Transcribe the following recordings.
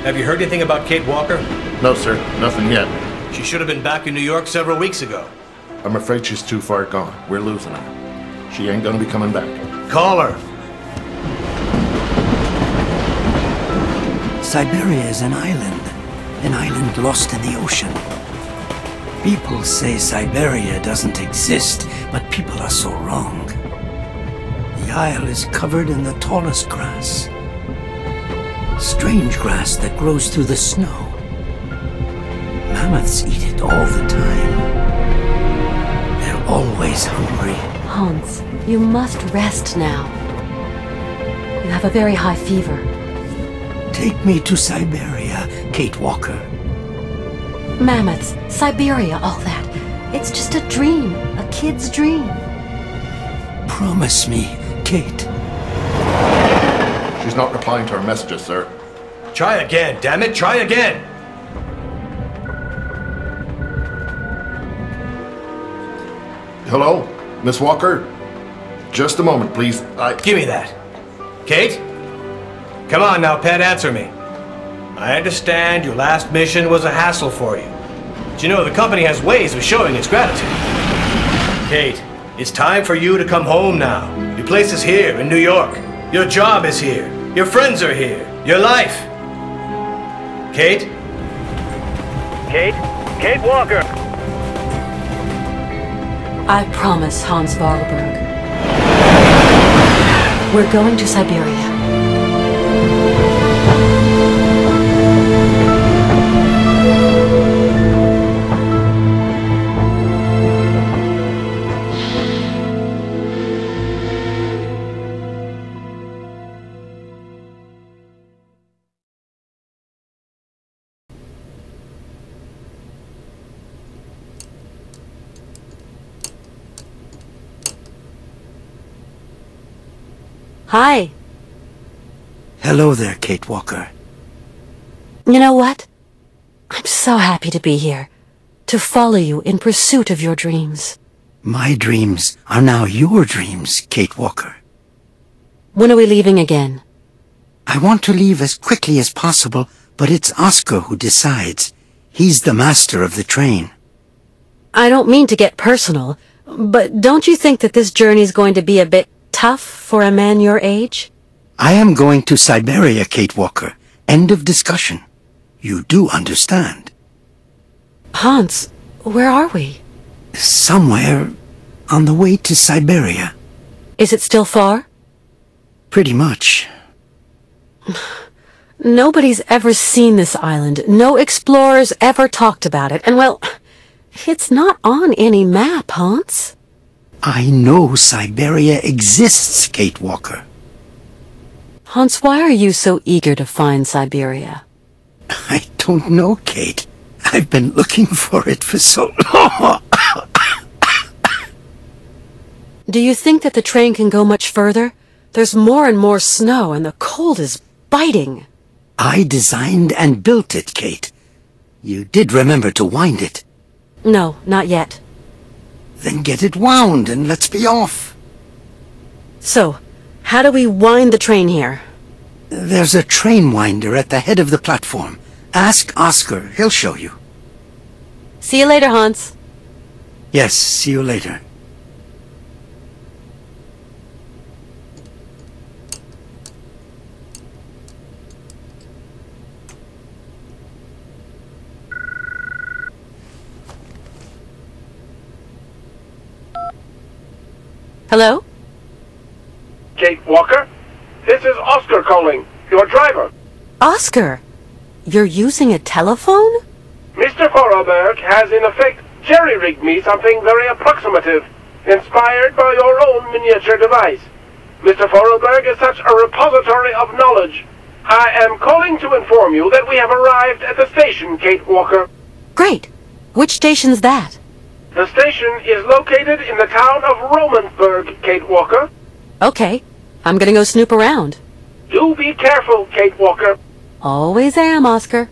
Have you heard anything about Kate Walker? No, sir. Nothing yet. She should have been back in New York several weeks ago. I'm afraid she's too far gone. We're losing her. She ain't gonna be coming back. Call her. Syberia is an island lost in the ocean. People say Syberia doesn't exist, but people are so wrong. The isle is covered in the tallest grass. Strange grass that grows through the snow. Mammoths eat it all the time. They're always hungry. Hans, you must rest now. You have a very high fever. Take me to Syberia, Kate Walker. Mammoths, Syberia, all that. It's just a dream, a kid's dream. Promise me, Kate. She's not replying to our messages, sir. Try again, damn it, try again! Hello? Miss Walker? Just a moment, please. Give me that. Kate? Come on now, pet, answer me. I understand your last mission was a hassle for you. But you know, the company has ways of showing its gratitude. Kate, it's time for you to come home now. Your place is here in New York. Your job is here. Your friends are here. Your life. Kate? Kate? Kate Walker! I promise, Hans Vorarlberg. We're going to Syberia. Hi. Hello there, Kate Walker. You know what? I'm so happy to be here, to follow you in pursuit of your dreams. My dreams are now your dreams, Kate Walker. When are we leaving again? I want to leave as quickly as possible, but it's Oscar who decides. He's the master of the train. I don't mean to get personal, but don't you think that this journey's going to be a bit tough for a man your age? I am going to Syberia, Kate Walker. End of discussion. You do understand. Hans, where are we? Somewhere on the way to Syberia. Is it still far? Pretty much. Nobody's ever seen this island. No explorers ever talked about it. And well, it's not on any map, Hans. I know Syberia exists, Kate Walker. Hans, why are you so eager to find Syberia? I don't know, Kate. I've been looking for it for so long. Do you think that the train can go much further? There's more and more snow, and the cold is biting. I designed and built it, Kate. You did remember to wind it. No, not yet. Then get it wound and let's be off. So, how do we wind the train here? There's a train winder at the head of the platform. Ask Oscar, he'll show you. See you later, Hans. Yes, see you later. Hello? Kate Walker? This is Oscar calling, your driver. Oscar, you're using a telephone? Mr. Vorarlberg has in effect jerry-rigged me something very approximative, inspired by your own miniature device. Mr. Vorarlberg is such a repository of knowledge. I am calling to inform you that we have arrived at the station, Kate Walker. Great. Which station's that? The station is located in the town of Romansbourg, Kate Walker. Okay. I'm gonna go snoop around. Do be careful, Kate Walker. Always am, Oscar.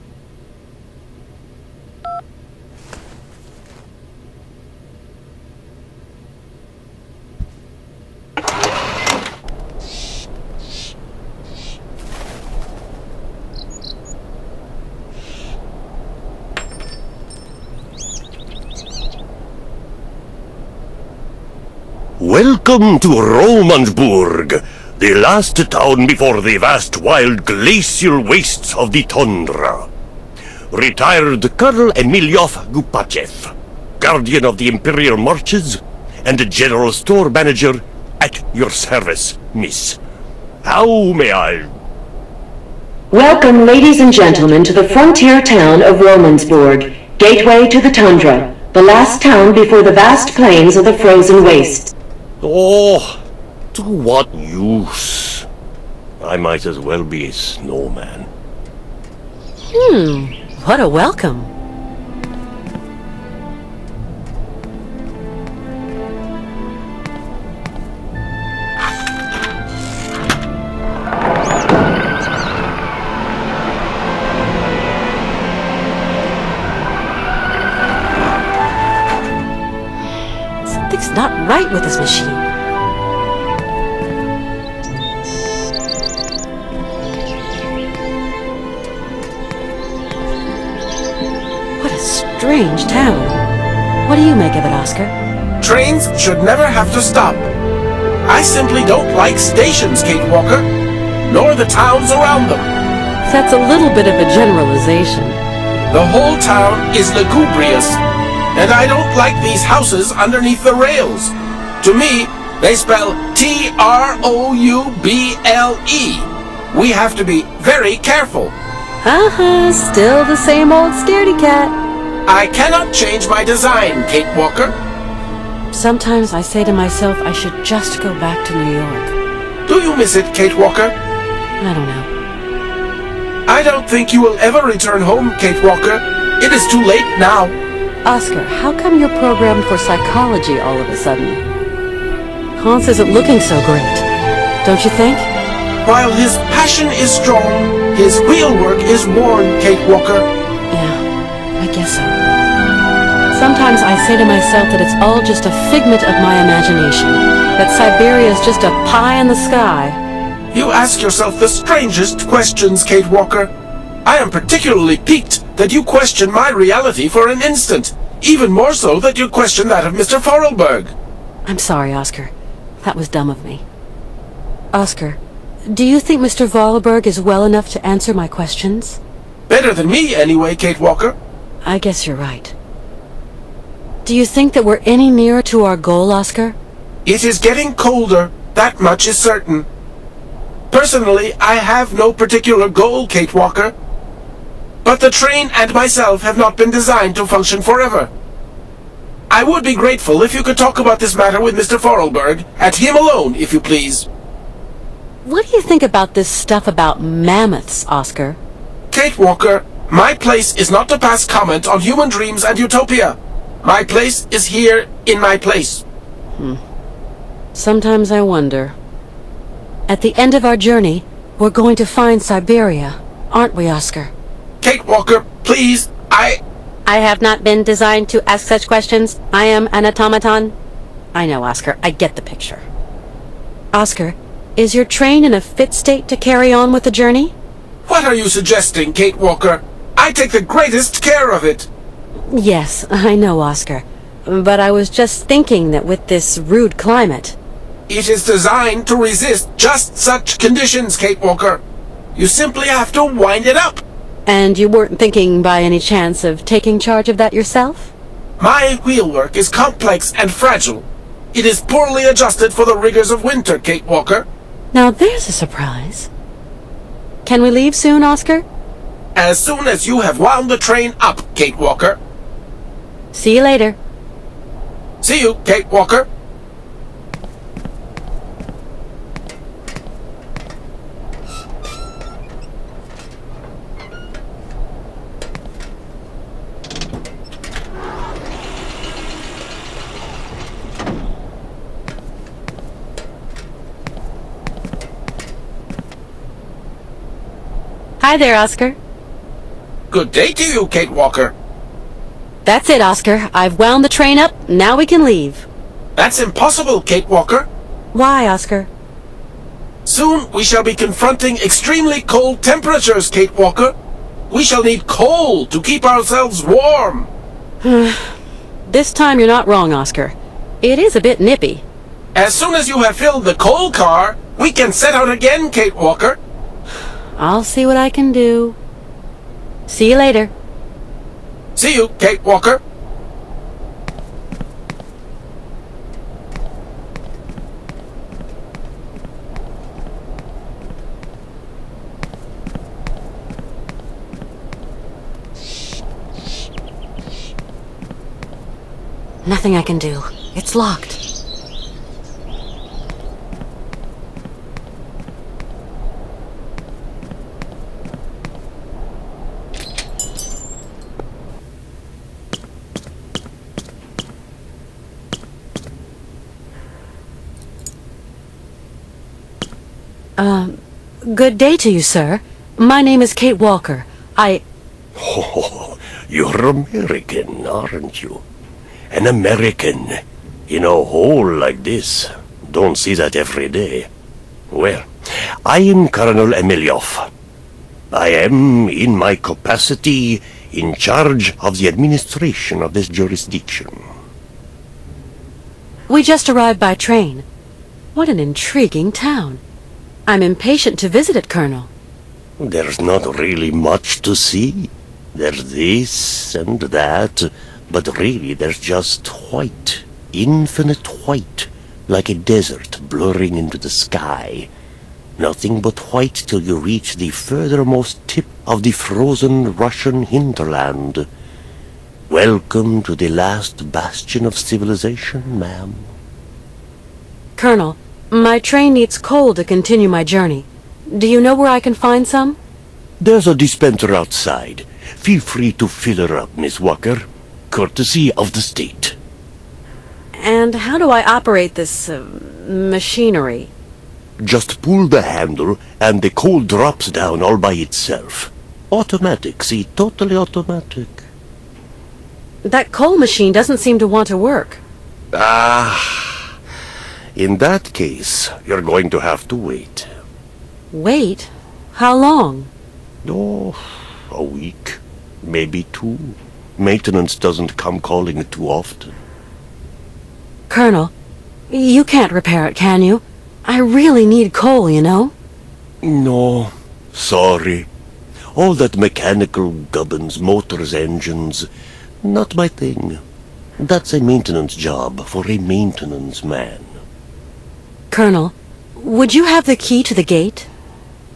Welcome to Romansbourg, the last town before the vast wild glacial wastes of the tundra. Retired Colonel Emilyov Gupachev, guardian of the Imperial Marches, and general store manager at your service, miss. How may I... Welcome, ladies and gentlemen, to the frontier town of Romansbourg, gateway to the tundra, the last town before the vast plains of the frozen wastes. Oh, to what use? I might as well be a snowman. What a welcome. Something's not right with this machine. What a strange town. What do you make of it, Oscar? Trains should never have to stop. I simply don't like stations, Kate Walker, nor the towns around them. That's a little bit of a generalization. The whole town is lugubrious, and I don't like these houses underneath the rails. To me, they spell T-R-O-U-B-L-E. We have to be very careful. Still the same old scaredy cat. I cannot change my design, Kate Walker. Sometimes I say to myself I should just go back to New York. Do you miss it, Kate Walker? I don't know. I don't think you will ever return home, Kate Walker. It is too late now. Oscar, how come you're programmed for psychology all of a sudden? Hans isn't looking so great, don't you think? While his passion is strong, his real work is worn, Kate Walker. Yeah, I guess so. Sometimes I say to myself that it's all just a figment of my imagination, that Syberia is just a pie in the sky. You ask yourself the strangest questions, Kate Walker. I am particularly piqued that you question my reality for an instant, even more so that you question that of Mr. Forelberg. I'm sorry, Oscar. That was dumb of me. Oscar, do you think Mr. Forelberg is well enough to answer my questions? Better than me, anyway, Kate Walker. I guess you're right. Do you think that we're any nearer to our goal, Oscar? It is getting colder, that much is certain. Personally, I have no particular goal, Kate Walker. But the train and myself have not been designed to function forever. I would be grateful if you could talk about this matter with Mr. Forelberg, and him alone, if you please. What do you think about this stuff about mammoths, Oscar? Kate Walker, my place is not to pass comment on human dreams and utopia. My place is here in my place. Sometimes I wonder. At the end of our journey, we're going to find Syberia, aren't we, Oscar? Kate Walker, please, I have not been designed to ask such questions. I am an automaton. I know, Oscar. I get the picture. Oscar, is your train in a fit state to carry on with the journey? What are you suggesting, Kate Walker? I take the greatest care of it. Yes, I know, Oscar. But I was just thinking that with this rude climate... It is designed to resist just such conditions, Kate Walker. You simply have to wind it up. And you weren't thinking by any chance of taking charge of that yourself? My wheelwork is complex and fragile. It is poorly adjusted for the rigors of winter, Kate Walker. Now there's a surprise. Can we leave soon, Oscar? As soon as you have wound the train up, Kate Walker. See you later. See you, Kate Walker. Hi there, Oscar. Good day to you, Kate Walker. That's it, Oscar. I've wound the train up. Now we can leave. That's impossible, Kate Walker. Why, Oscar? Soon we shall be confronting extremely cold temperatures, Kate Walker. We shall need coal to keep ourselves warm. This time you're not wrong, Oscar. It is a bit nippy. As soon as you have filled the coal car, we can set out again, Kate Walker. I'll see what I can do. See you later. See you, Kate Walker. Nothing I can do. It's locked. Good day to you, sir. My name is Kate Walker. Oh, you're American, aren't you? An American in a hole like this. Don't see that every day. Well, I am Colonel Emilioff. I am, in my capacity, in charge of the administration of this jurisdiction. We just arrived by train. What an intriguing town. I'm impatient to visit it, Colonel. There's not really much to see. There's this and that, but really there's just white, infinite white, like a desert blurring into the sky. Nothing but white till you reach the furthermost tip of the frozen Russian hinterland. Welcome to the last bastion of civilization, ma'am. Colonel, my train needs coal to continue my journey. Do you know where I can find some? There's a dispenser outside. Feel free to fill her up, Miss Walker. Courtesy of the state. And how do I operate this, machinery? Just pull the handle and the coal drops down all by itself. Automatic, see, totally automatic. That coal machine doesn't seem to want to work. In that case, you're going to have to wait. Wait? How long? Oh, a week, maybe 2. Maintenance doesn't come calling it too often. Colonel, you can't repair it, can you? I really need coal, you know? No, sorry. All that mechanical gubbins, motors, engines, not my thing. That's a maintenance job for a maintenance man. Colonel, would you have the key to the gate?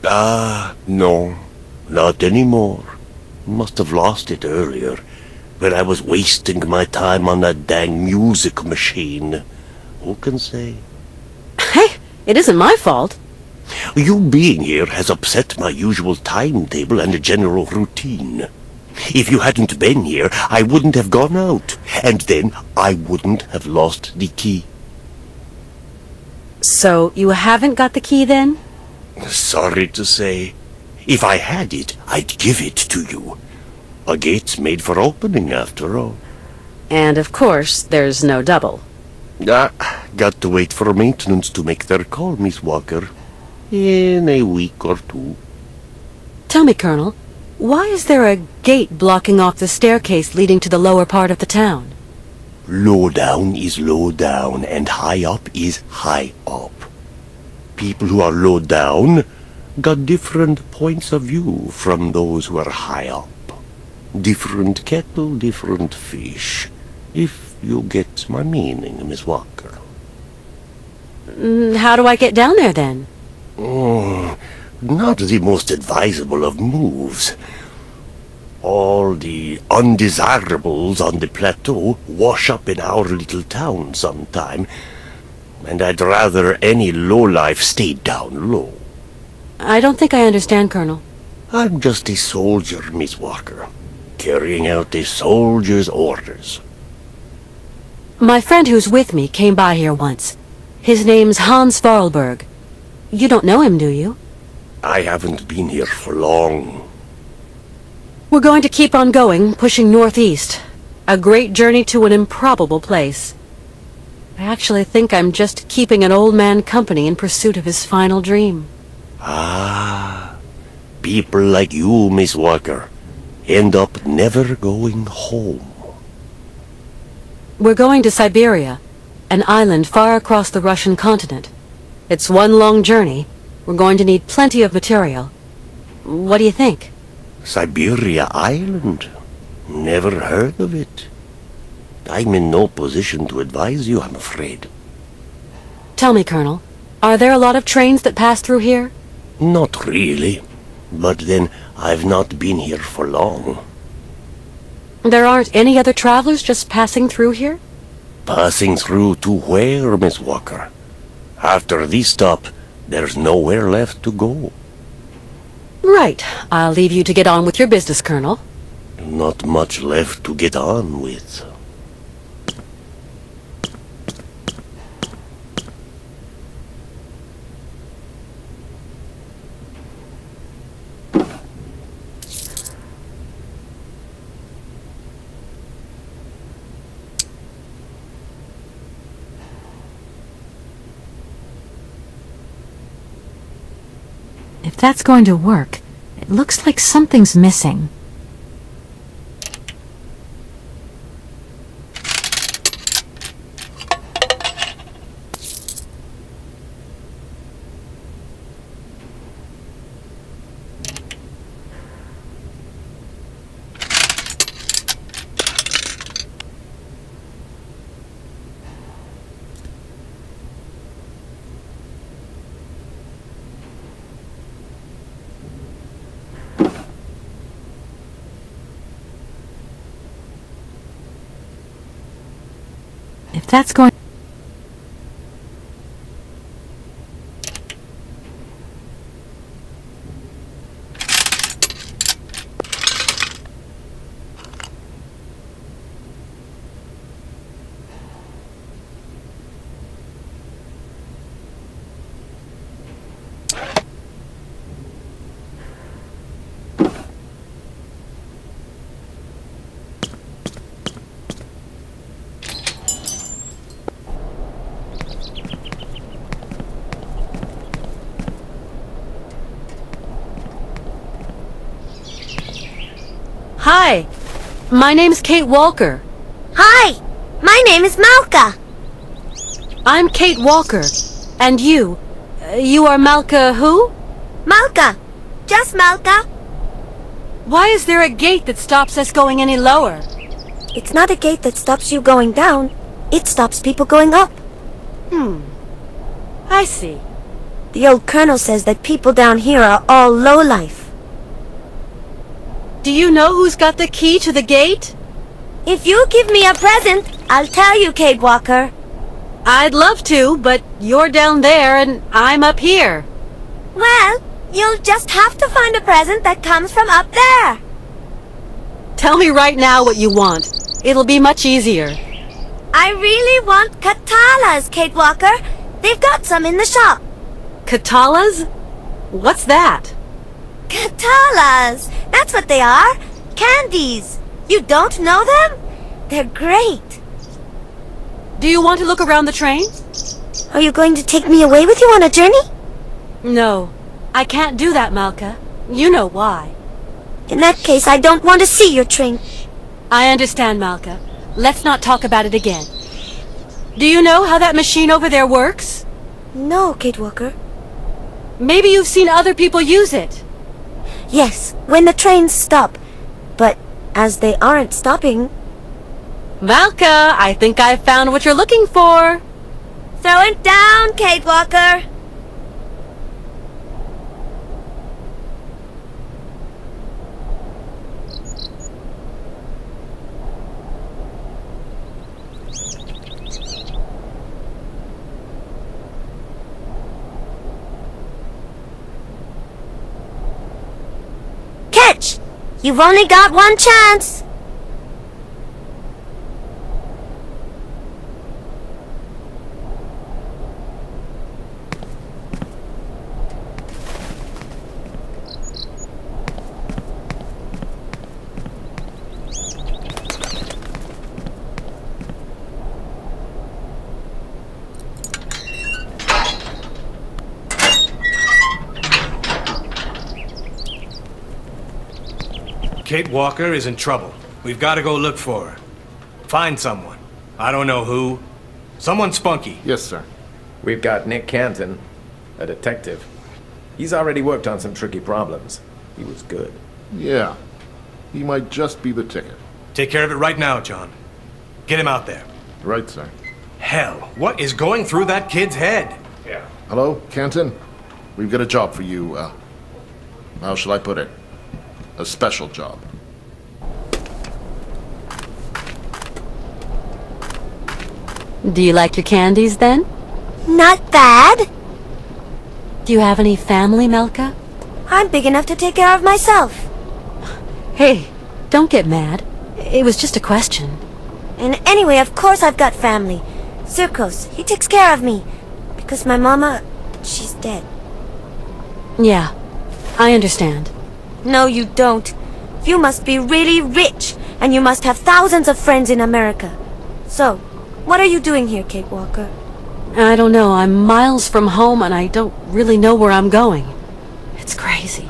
No, not anymore. Must have lost it earlier, when I was wasting my time on that dang music machine. Who can say? Hey, it isn't my fault. You being here has upset my usual timetable and general routine. If you hadn't been here, I wouldn't have gone out, and then I wouldn't have lost the key. So, you haven't got the key then? Sorry to say. If I had it, I'd give it to you. A gate's made for opening, after all. And of course, there's no double. Got to wait for maintenance to make their call, Miss Walker. In a week or 2. Tell me, Colonel, why is there a gate blocking off the staircase leading to the lower part of the town? Low down is low down, and high up is high up. People who are low down got different points of view from those who are high up. Different kettle, different fish. If you get my meaning, Miss Walker. How do I get down there, then? Not the most advisable of moves. All the undesirables on the plateau wash up in our little town sometime, and I'd rather any lowlife stay down low. I don't think I understand, Colonel. I'm just a soldier, Miss Walker, carrying out a soldier's orders. My friend who's with me came by here once. His name's Hans Vorarlberg. You don't know him, do you? I haven't been here for long. We're going to keep on going, pushing northeast. A great journey to an improbable place. I actually think I'm just keeping an old man company in pursuit of his final dream. People like you, Miss Walker, end up never going home. We're going to Syberia. an island far across the Russian continent. It's one long journey. We're going to need plenty of material. What do you think? Syberia Island? Never heard of it. I'm in no position to advise you, I'm afraid. Tell me, Colonel, are there a lot of trains that pass through here? Not really. But then, I've not been here for long. There aren't any other travelers just passing through here? Passing through to where, Miss Walker? After this stop, there's nowhere left to go. Right. I'll leave you to get on with your business, Colonel. Not much left to get on with. If that's going to work, it looks like something's missing. If that's going... Hi, my name's Kate Walker. Hi, my name is Malka. I'm Kate Walker. And you? You are Malka who? Malka. Just Malka. Why is there a gate that stops us going any lower? It's not a gate that stops you going down. It stops people going up. I see. The old colonel says that people down here are all lowlife. Do you know who's got the key to the gate? If you give me a present, I'll tell you, Kate Walker. I'd love to, but you're down there and I'm up here. Well, you'll just have to find a present that comes from up there. Tell me right now what you want. It'll be much easier. I really want katalas, Kate Walker. They've got some in the shop. Katalas? What's that? Katalas! That's what they are. Candies. You don't know them? They're great. Do you want to look around the train? Are you going to take me away with you on a journey? No, I can't do that, Malka. You know why. In that case, I don't want to see your train. I understand, Malka. Let's not talk about it again. Do you know how that machine over there works? No, Kate Walker. Maybe you've seen other people use it. Yes, when the trains stop. But as they aren't stopping... Malka, I think I've found what you're looking for. Throw it down, Kate Walker. Catch! You've only got one chance. Kate Walker is in trouble. We've got to go look for her. Find someone. I don't know who. Someone spunky. Yes, sir. We've got Nick Canton, a detective. He's already worked on some tricky problems. He was good. Yeah. He might just be the ticket. Take care of it right now, John. Get him out there. Right, sir. Hell, what is going through that kid's head? Yeah. Hello, Canton? We've got a job for you, how shall I put it? A special job. Do you like your candies, then? Not bad. Do you have any family, Melka? I'm big enough to take care of myself. Hey, don't get mad. It was just a question. And anyway, of course I've got family. Sirkos, he takes care of me. Because my mama, she's dead. Yeah, I understand. No, you don't. You must be really rich, and you must have thousands of friends in America. So, what are you doing here, Kate Walker? I don't know. I'm miles from home, and I don't really know where I'm going. It's crazy.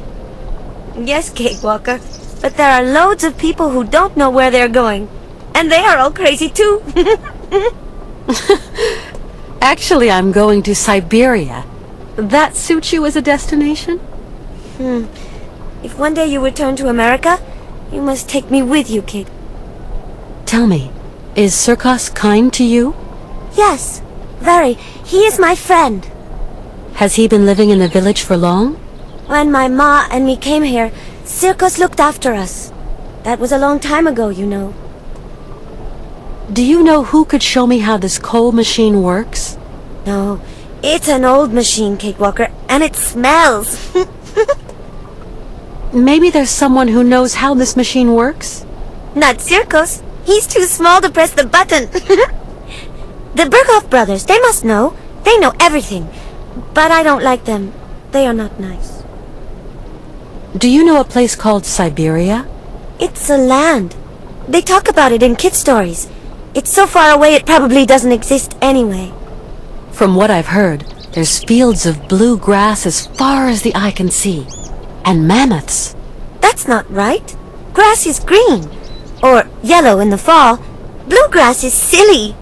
Yes, Kate Walker. But there are loads of people who don't know where they're going. And they are all crazy, too. Actually, I'm going to Syberia. That suits you as a destination? If one day you return to America, you must take me with you, Kate. Tell me, is Sirkos kind to you? Yes, very. He is my friend. Has he been living in the village for long? When my ma and me came here, Sirkos looked after us. That was a long time ago, you know. Do you know who could show me how this coal machine works? No, it's an old machine, Kate Walker, and it smells. Maybe there's someone who knows how this machine works? Not Sirkos. He's too small to press the button. The Berghoff brothers, they must know. They know everything. But I don't like them. They are not nice. Do you know a place called Syberia? It's a land. They talk about it in kid stories. It's so far away it probably doesn't exist anyway. From what I've heard, there's fields of blue grass as far as the eye can see. And mammoths. That's not right. Grass is green. Or yellow in the fall. Bluegrass is silly.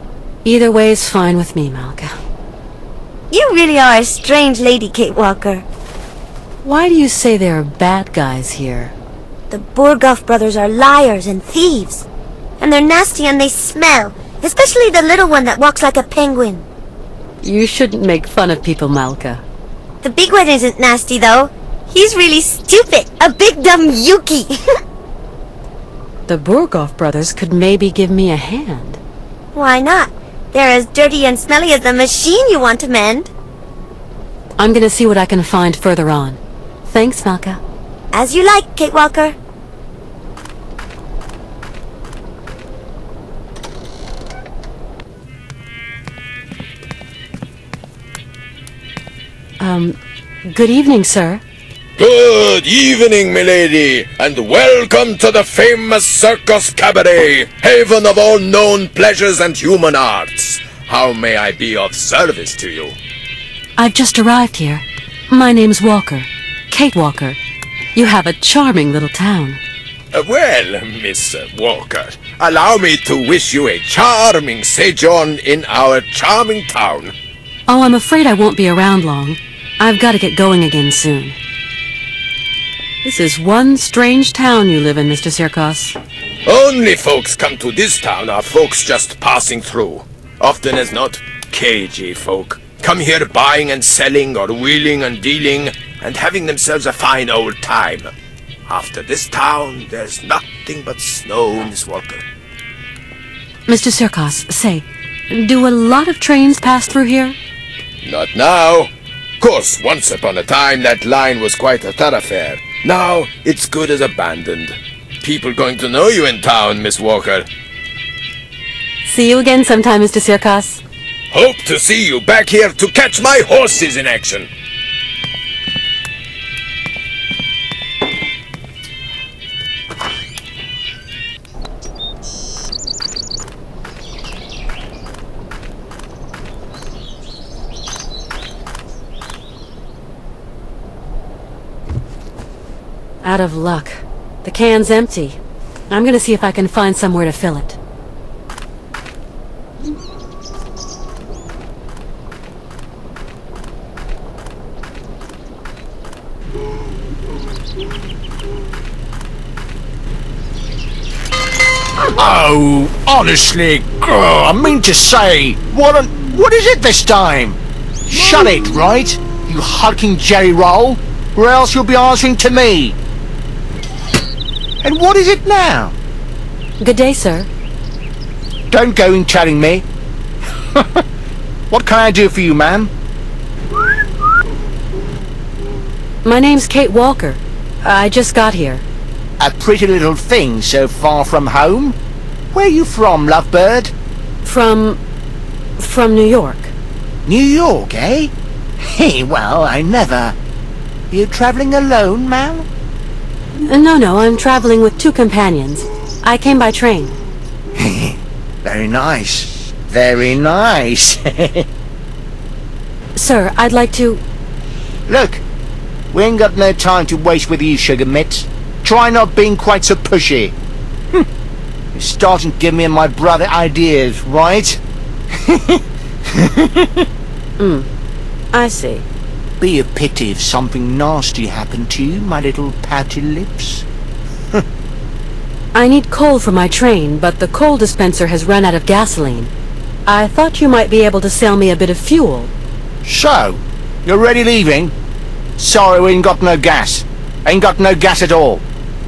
Either way is fine with me, Malka. You really are a strange lady, Kate Walker. Why do you say there are bad guys here? The Berghoff brothers are liars and thieves. And they're nasty and they smell. Especially the little one that walks like a penguin. You shouldn't make fun of people, Malka. The big one isn't nasty, though. He's really stupid. A big dumb Yuki. The Berghoff brothers could maybe give me a hand. Why not? They're as dirty and smelly as the machine you want to mend. I'm gonna see what I can find further on. Thanks, Malka. As you like, Kate Walker. Good evening, sir. Good evening, milady, and welcome to the famous Circus Cabaret, haven of all known pleasures and human arts. How may I be of service to you? I've just arrived here. My name's Walker. Kate Walker. You have a charming little town. Well, Miss Walker, allow me to wish you a charming sojourn in our charming town. Oh, I'm afraid I won't be around long. I've got to get going again soon. This is one strange town you live in, Mr. Sirkos. Only folks come to this town are folks just passing through. Often as not, cagey folk. Come here buying and selling or wheeling and dealing and having themselves a fine old time. After this town, there's nothing but snow, Miss Walker. Mr. Sirkos, say, do a lot of trains pass through here? Not now. Course, once upon a time that line was quite a thoroughfare. Now, it's good as abandoned. People going to know you in town, Miss Walker. See you again sometime, Mr. Sirkos. Hope to see you back here to catch my horses in action. Out of luck. The can's empty. I'm gonna see if I can find somewhere to fill it. Oh, honestly, I mean to say, what is it this time? Shut it, right? You hulking jerry roll, or else you'll be answering to me. And what is it now? Good day, sir. Don't go in telling me. What can I do for you, ma'am? My name's Kate Walker. I just got here. A pretty little thing so far from home? Where you from, lovebird? From New York. New York, eh? Hey, well, I never... You travelling alone, ma'am? No, I'm traveling with 2 companions. I came by train. Very nice. Very nice. Sir, I'd like to... Look, we ain't got no time to waste with you, sugar mitts. Try not being quite so pushy. You're starting to give me and my brother ideas, right? I see. Be a pity if something nasty happened to you, my little pouty lips. I need coal for my train, but the coal dispenser has run out of gasoline. I thought you might be able to sell me a bit of fuel. So, you're already leaving? Sorry, we ain't got no gas. Ain't got no gas at all.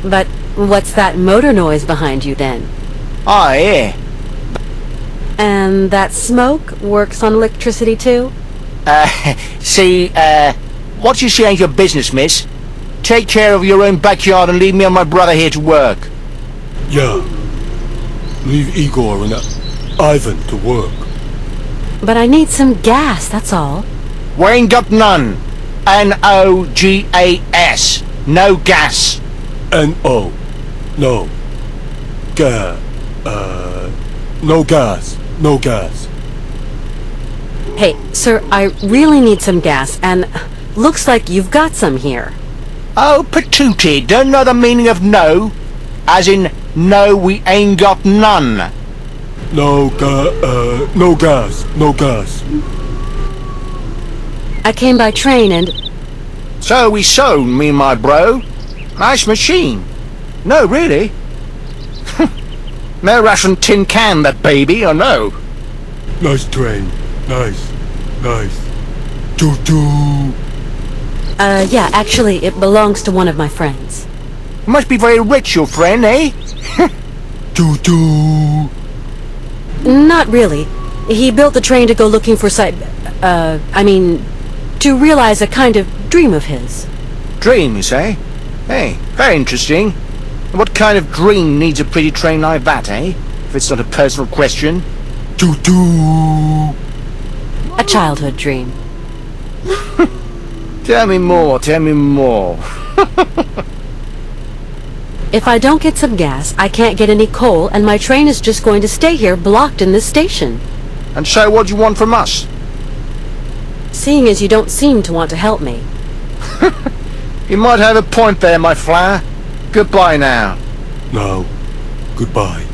But what's that motor noise behind you then? Oh, yeah. And that smoke works on electricity too? See, what you say ain't your business, miss. Take care of your own backyard and leave me and my brother here to work. Yeah. Leave Igor and Ivan to work. But I need some gas, that's all. We ain't got none. N-O-G-A-S. No gas. N-O. No. No gas. No gas. Hey, sir, I really need some gas, and looks like you've got some here. Oh, patootie, don't know the meaning of no? As in, no, we ain't got none. No gas. No gas. I came by train and... So we sold, me and my bro. Nice machine. No, really. No Russian tin can, that baby, or no? Nice train. Nice. Choo-choo. Yeah, actually, it belongs to one of my friends. Must be very rich, your friend, eh? Choo-choo. Not really. He built the train to go looking for to realize a kind of dream of his. Dream, you say? Hey, very interesting. What kind of dream needs a pretty train like that, eh? If it's not a personal question. Choo-choo. A childhood dream. Tell me more. If I don't get some gas, I can't get any coal, and my train is just going to stay here blocked in this station. And so what do you want from us? Seeing as you don't seem to want to help me. You might have a point there, my flower. Goodbye now. No. Goodbye.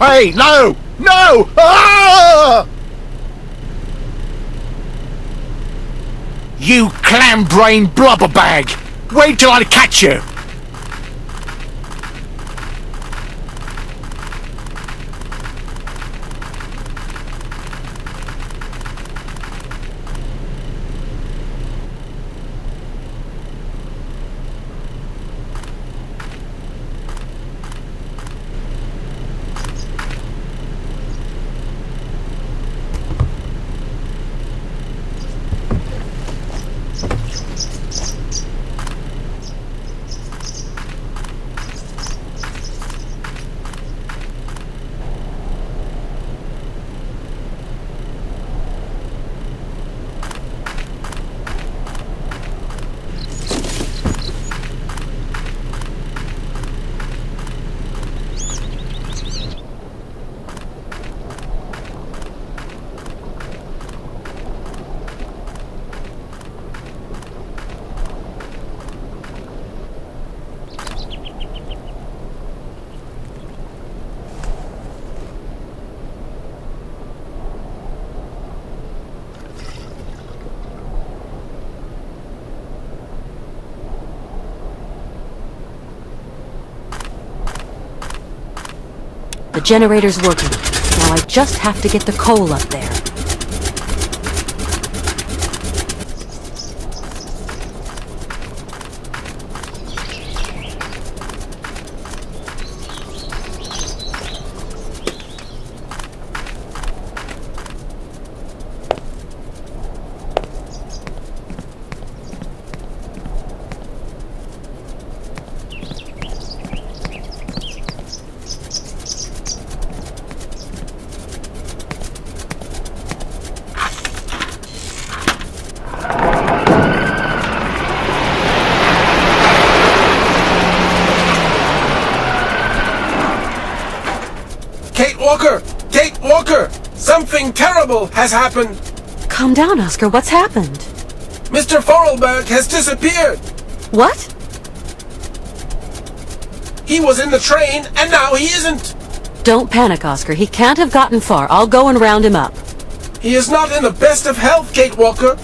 Hey, no! No! Ah! You clam-brain blubber bag! Wait till I catch you! The generator's working. Now I just have to get the coal up there. Kate Walker! Something terrible has happened! Calm down, Oscar. What's happened? Mr. Forelberg has disappeared! What? He was in the train, and now he isn't! Don't panic, Oscar. He can't have gotten far. I'll go and round him up. He is not in the best of health, Kate Walker!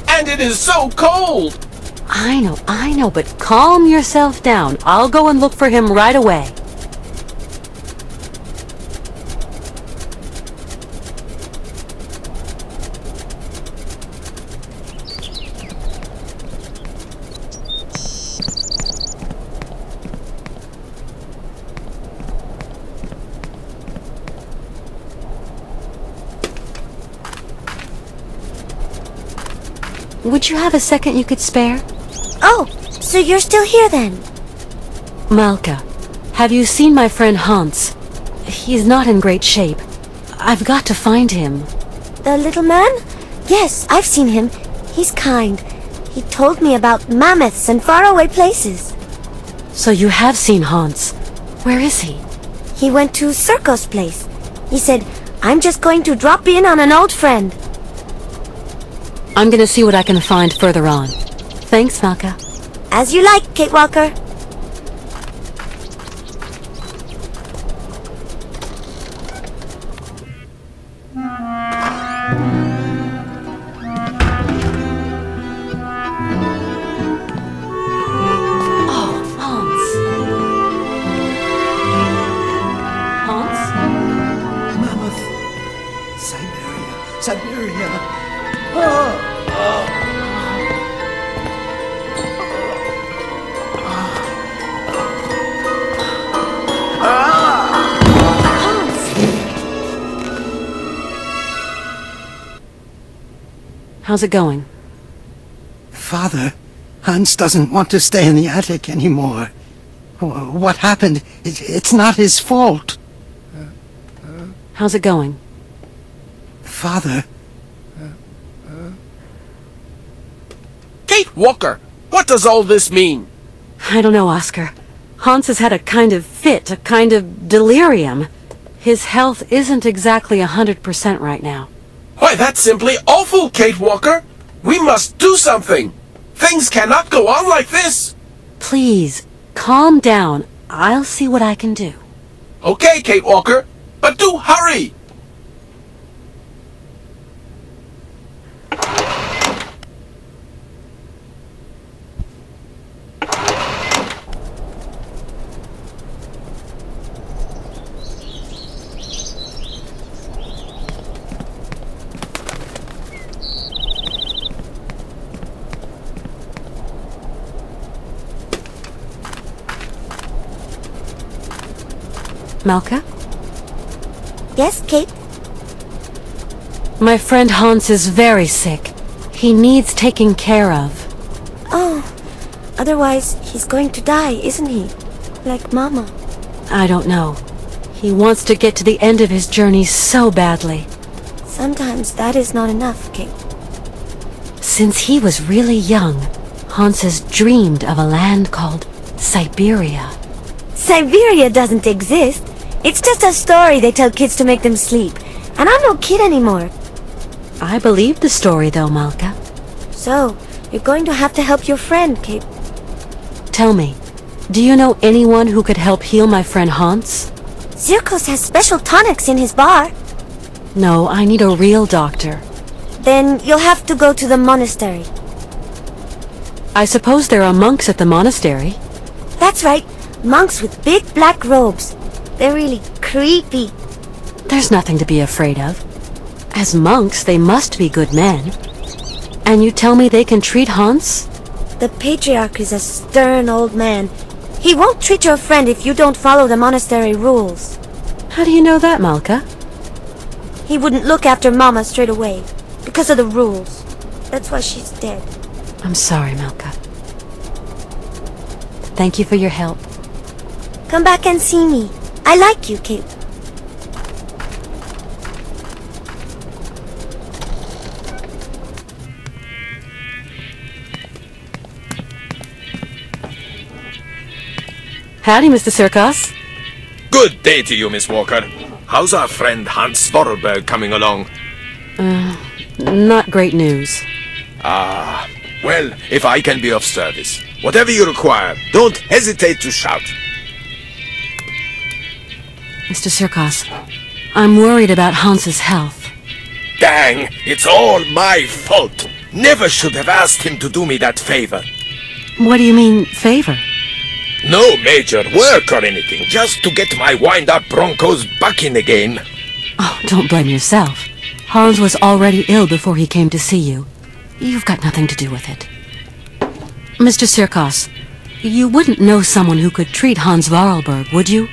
And it is so cold! I know, but calm yourself down. I'll go and look for him right away. Would you have a second you could spare? Oh, so you're still here then? Malka, have you seen my friend Hans? He's not in great shape. I've got to find him. The little man? Yes, I've seen him. He's kind. He told me about mammoths and faraway places. So you have seen Hans. Where is he? He went to Circo's place. He said, I'm just going to drop in on an old friend. I'm gonna see what I can find further on. Thanks, Malka. As you like, Kate Walker. Oh, Hans. Hans? Mammoth. Syberia. How's it going? Father, Hans doesn't want to stay in the attic anymore. What happened? It's not his fault. How's it going? Father. Kate Walker! What does all this mean? I don't know, Oscar. Hans has had a kind of fit, a kind of delirium. His health isn't exactly 100% right now. Why, that's simply awful, Kate Walker! We must do something! Things cannot go on like this! Please, calm down. I'll see what I can do. Okay, Kate Walker, but do hurry! Malka? Yes, Kate? My friend Hans is very sick. He needs taking care of. Oh, otherwise he's going to die, isn't he? Like Mama. I don't know. He wants to get to the end of his journey so badly. Sometimes that is not enough, Kate. Since he was really young, Hans has dreamed of a land called Syberia. Syberia doesn't exist. It's just a story they tell kids to make them sleep. And I'm no kid anymore. I believe the story, though, Malka. So, you're going to have to help your friend, Kate. Tell me, do you know anyone who could help heal my friend Hans? Zirkos has special tonics in his bar. No, I need a real doctor. Then you'll have to go to the monastery. I suppose there are monks at the monastery. That's right. Monks with big black robes. They're really creepy. There's nothing to be afraid of. As monks, they must be good men. And you tell me they can treat Hans? The Patriarch is a stern old man. He won't treat your friend if you don't follow the monastery rules. How do you know that, Malka? He wouldn't look after Mama straight away, because of the rules. That's why she's dead. I'm sorry, Malka. Thank you for your help. Come back and see me. I like you, Kate. Howdy, Mr. Sirkos. Good day to you, Miss Walker. How's our friend Hans Vorarlberg coming along? Not great news. Ah, well, if I can be of service, whatever you require, don't hesitate to shout. Mr. Sirkos, I'm worried about Hans's health. Dang, it's all my fault. Never should have asked him to do me that favor. What do you mean, favor? No major work or anything, just to get my wind-up Broncos bucking again. Oh, don't blame yourself. Hans was already ill before he came to see you. You've got nothing to do with it. Mr. Sirkos, you wouldn't know someone who could treat Hans Vorarlberg, would you?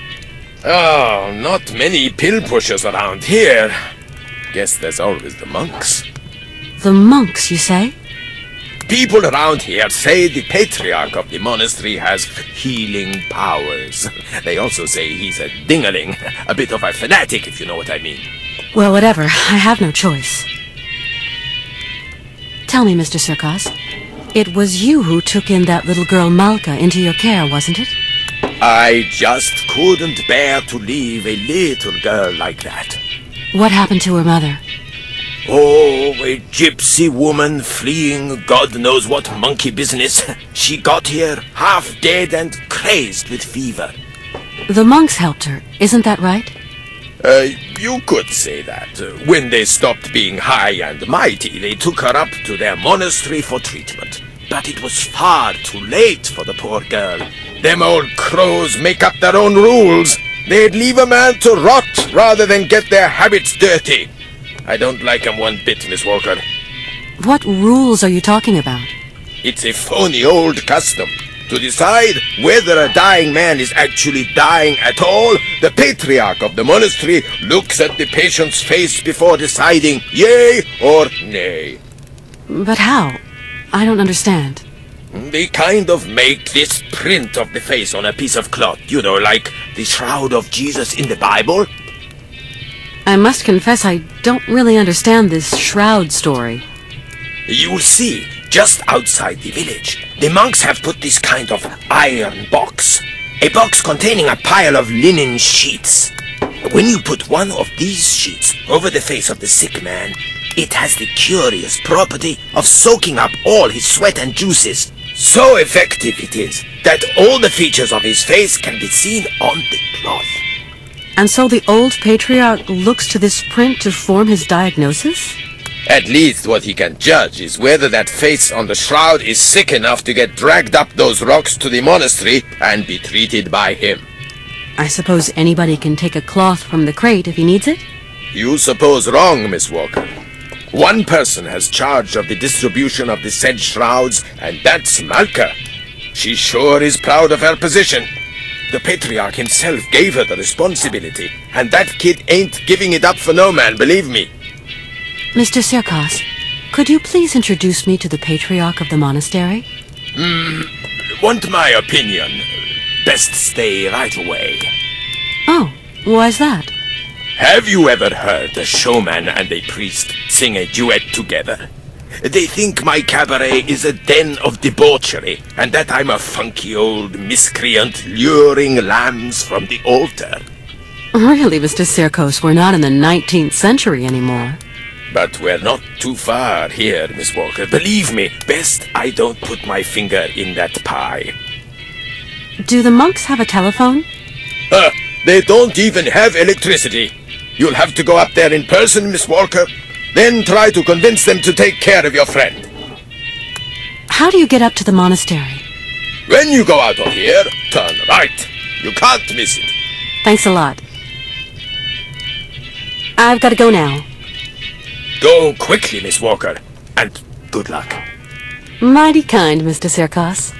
Oh, not many pill pushers around here. Guess there's always the monks. The monks, you say? People around here say the Patriarch of the monastery has healing powers. They also say he's a dingaling, a bit of a fanatic, if you know what I mean. Well, whatever. I have no choice. Tell me, Mr. Sirkos, it was you who took in that little girl Malka into your care, wasn't it? I just couldn't bear to leave a little girl like that. What happened to her mother? Oh, a gypsy woman fleeing God knows what monkey business. She got here half dead and crazed with fever. The monks helped her, isn't that right? You could say that. When they stopped being high and mighty, they took her up to their monastery for treatment. But it was far too late for the poor girl. Them old crows make up their own rules. They'd leave a man to rot rather than get their habits dirty. I don't like 'em one bit, Miss Walker. What rules are you talking about? It's a phony old custom. To decide whether a dying man is actually dying at all, the Patriarch of the monastery looks at the patient's face before deciding yay or nay. But how? I don't understand. They kind of make this print of the face on a piece of cloth, you know, like the shroud of Jesus in the Bible. I must confess I don't really understand this shroud story. You'll see, just outside the village, the monks have put this kind of iron box. A box containing a pile of linen sheets. When you put one of these sheets over the face of the sick man, it has the curious property of soaking up all his sweat and juices. So effective it is that all the features of his face can be seen on the cloth. And so the old patriarch looks to this print to form his diagnosis? At least what he can judge is whether that face on the shroud is sick enough to get dragged up those rocks to the monastery and be treated by him. I suppose anybody can take a cloth from the crate if he needs it? You suppose wrong, Miss Walker. One person has charge of the distribution of the said shrouds, and that's Malka. She sure is proud of her position. The Patriarch himself gave her the responsibility, and that kid ain't giving it up for no man, believe me. Mr. Sirkos, could you please introduce me to the Patriarch of the monastery? Want my opinion? Best stay right away. Oh, why's that? Have you ever heard a showman and a priest sing a duet together? They think my cabaret is a den of debauchery, and that I'm a funky old miscreant luring lambs from the altar. Really, Mr. Sirkos, we're not in the 19th century anymore. But we're not too far here, Miss Walker. Believe me, best I don't put my finger in that pie. Do the monks have a telephone? They don't even have electricity. You'll have to go up there in person, Miss Walker. Then try to convince them to take care of your friend. How do you get up to the monastery? When you go out of here, turn right. You can't miss it. Thanks a lot. I've got to go now. Go quickly, Miss Walker, and good luck. Mighty kind, Mr. Sirkos.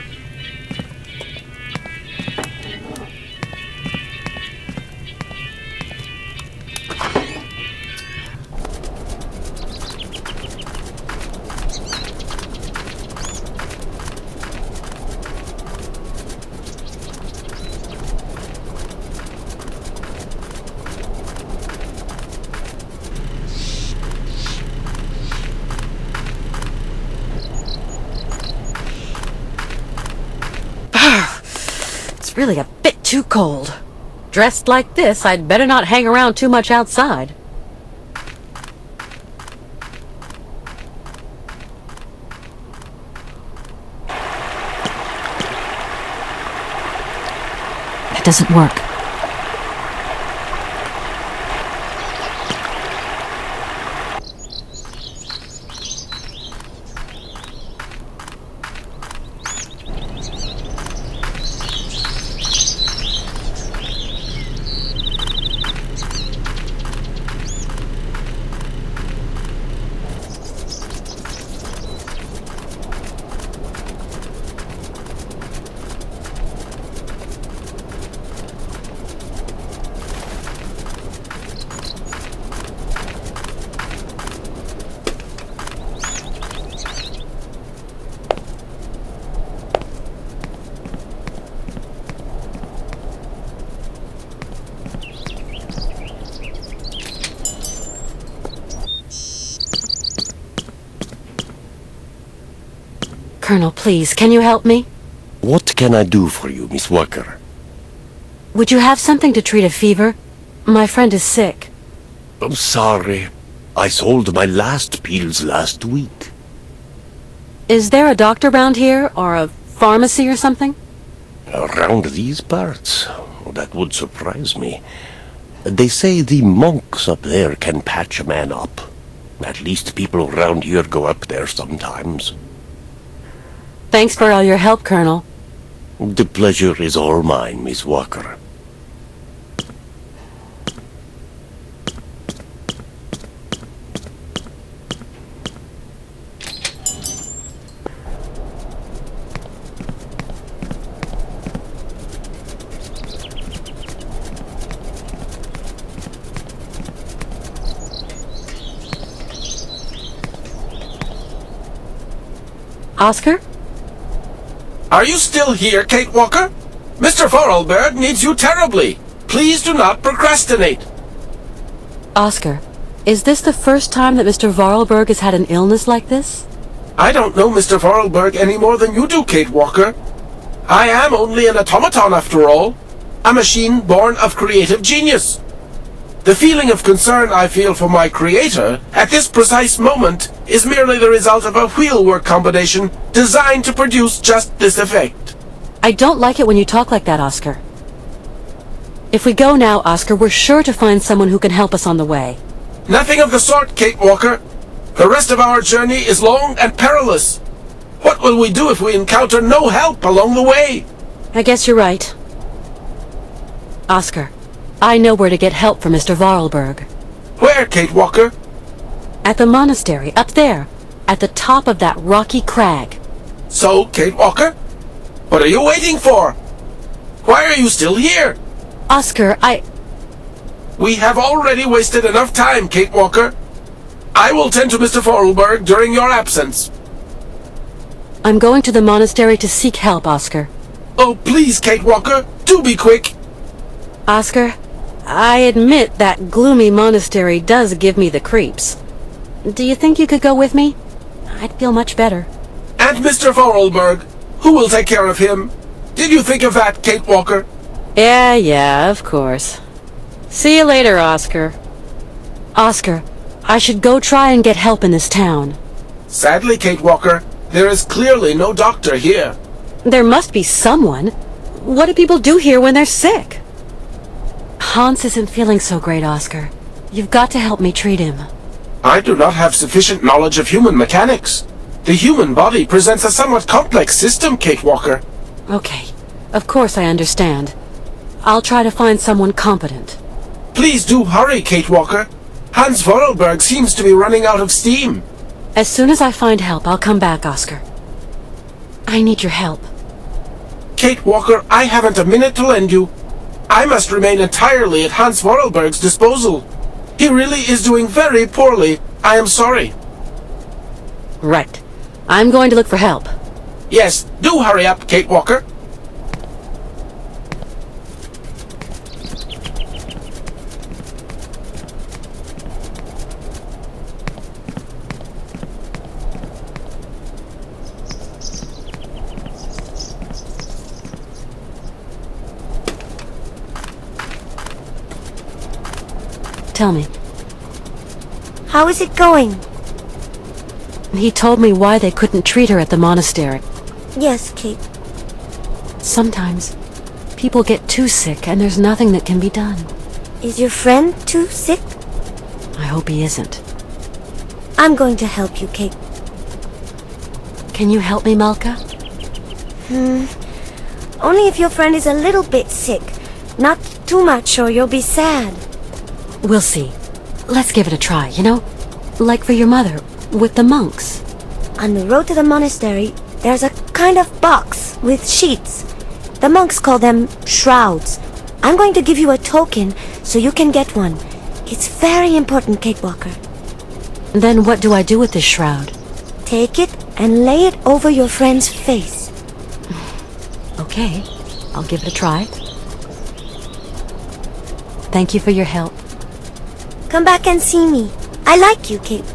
It's really a bit too cold. Dressed like this, I'd better not hang around too much outside. That doesn't work. Colonel, please, can you help me? What can I do for you, Miss Walker? Would you have something to treat a fever? My friend is sick. I'm sorry. I sold my last pills last week. Is there a doctor around here, or a pharmacy or something? Around these parts? That would surprise me. They say the monks up there can patch a man up. At least people around here go up there sometimes. Thanks for all your help, Colonel. The pleasure is all mine, Miss Walker. Oscar? Are you still here, Kate Walker? Mr. Vorarlberg needs you terribly. Please do not procrastinate. Oscar, is this the first time that Mr. Vorarlberg has had an illness like this? I don't know Mr. Vorarlberg any more than you do, Kate Walker. I am only an automaton after all. A machine born of creative genius. The feeling of concern I feel for my creator at this precise moment is merely the result of a wheelwork combination designed to produce just this effect. I don't like it when you talk like that, Oscar. If we go now, Oscar, we're sure to find someone who can help us on the way. Nothing of the sort, Kate Walker. The rest of our journey is long and perilous. What will we do if we encounter no help along the way? I guess you're right. Oscar, I know where to get help for Mr. Vorarlberg. Where, Kate Walker? At the monastery, up there, at the top of that rocky crag. So, Kate Walker, what are you waiting for? Why are you still here? Oscar, We have already wasted enough time, Kate Walker. I will tend to Mr. Vorarlberg during your absence. I'm going to the monastery to seek help, Oscar. Oh, please, Kate Walker, do be quick. Oscar, I admit that gloomy monastery does give me the creeps. Do you think you could go with me? I'd feel much better. And Mr. Vorarlberg, who will take care of him? Did you think of that, Kate Walker? Yeah, of course. See you later, Oscar. Oscar, I should go try and get help in this town. Sadly, Kate Walker, there is clearly no doctor here. There must be someone. What do people do here when they're sick? Hans isn't feeling so great, Oscar. You've got to help me treat him. I do not have sufficient knowledge of human mechanics. The human body presents a somewhat complex system, Kate Walker. Okay, of course I understand. I'll try to find someone competent. Please do hurry, Kate Walker. Hans Vorarlberg seems to be running out of steam. As soon as I find help, I'll come back, Oscar. I need your help. Kate Walker, I haven't a minute to lend you. I must remain entirely at Hans Vorarlberg's disposal. He really is doing very poorly. I am sorry. Right. I'm going to look for help. Yes, do hurry up, Kate Walker. Tell me. How is it going? He told me why they couldn't treat her at the monastery. Yes, Kate. Sometimes people get too sick and there's nothing that can be done. Is your friend too sick? I hope he isn't. I'm going to help you, Kate. Can you help me, Malka? Only if your friend is a little bit sick. Not too much or you'll be sad. We'll see. Let's give it a try, you know? Like for your mother, with the monks. On the road to the monastery, there's a kind of box with sheets. The monks call them shrouds. I'm going to give you a token so you can get one. It's very important, Kate Walker. Then what do I do with this shroud? Take it and lay it over your friend's face. Okay, I'll give it a try. Thank you for your help. Come back and see me. I like you, Kate.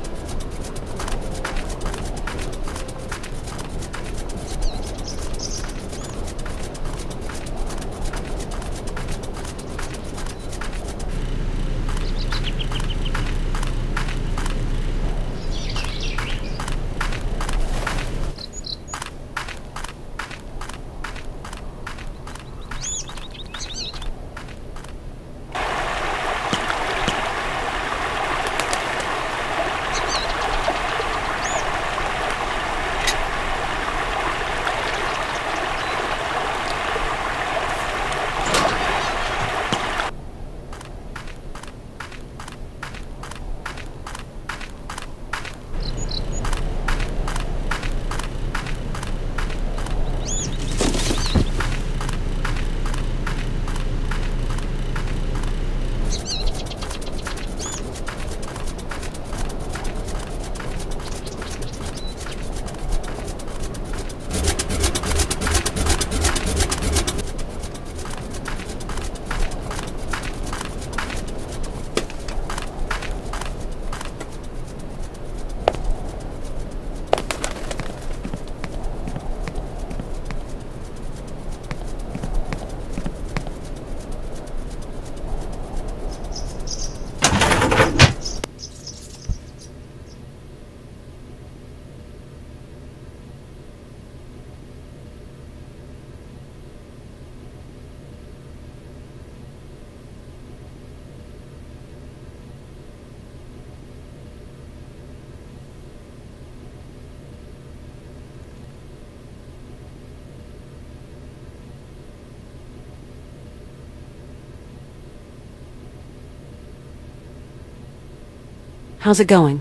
How's it going?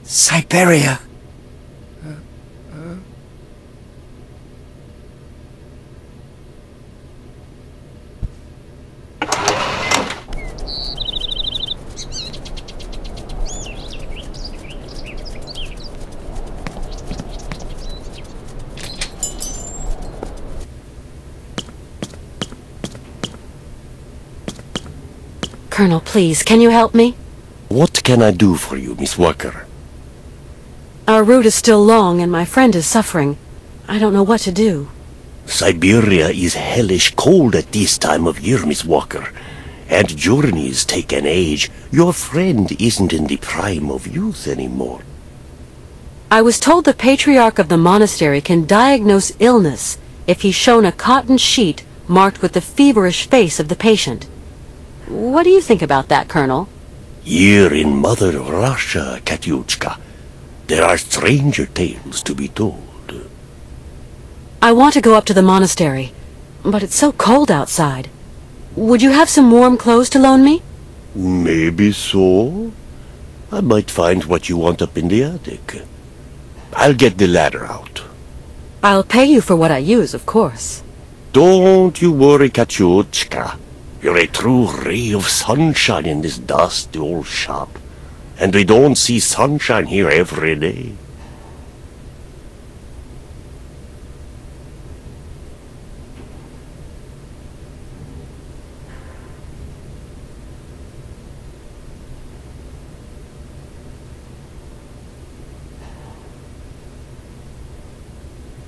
Syberia. Colonel, please, can you help me? What can I do for you, Miss Walker? Our route is still long and my friend is suffering. I don't know what to do. Syberia is hellish cold at this time of year, Miss Walker. And journeys take an age. Your friend isn't in the prime of youth anymore. I was told the patriarch of the monastery can diagnose illness if he's shown a cotton sheet marked with the feverish face of the patient. What do you think about that, Colonel? Here in Mother Russia, Katyushka, there are stranger tales to be told. I want to go up to the monastery, but it's so cold outside. Would you have some warm clothes to loan me? Maybe so. I might find what you want up in the attic. I'll get the ladder out. I'll pay you for what I use, of course. Don't you worry, Kachuchka. You're a true ray of sunshine in this dusty old shop. And we don't see sunshine here every day.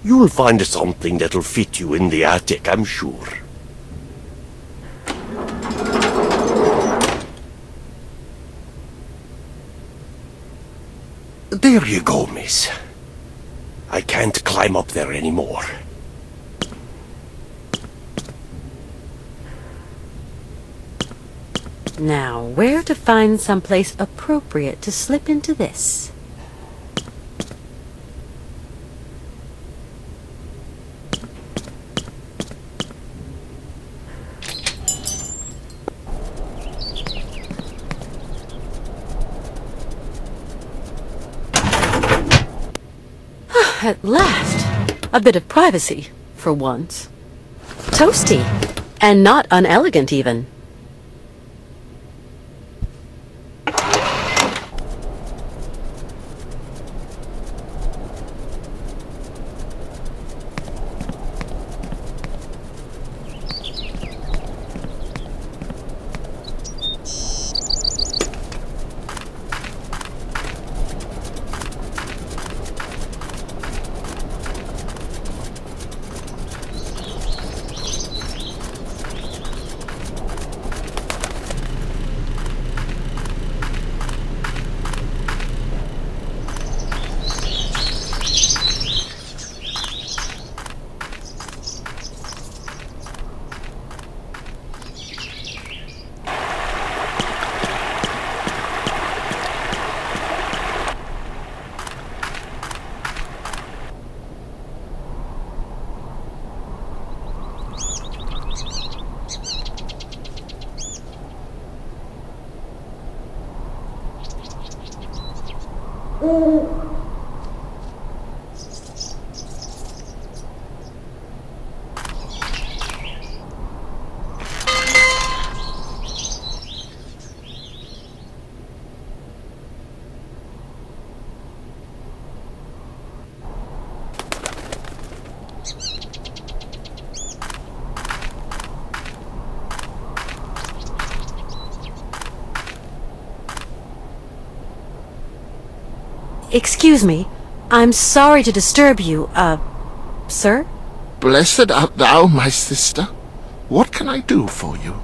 You'll find something that'll fit you in the attic, I'm sure. There you go, miss. I can't climb up there anymore. Now, where to find someplace appropriate to slip into this? At last! A bit of privacy, for once. Toasty, and not unelegant even. Excuse me. I'm sorry to disturb you, sir? Blessed art thou, my sister. What can I do for you?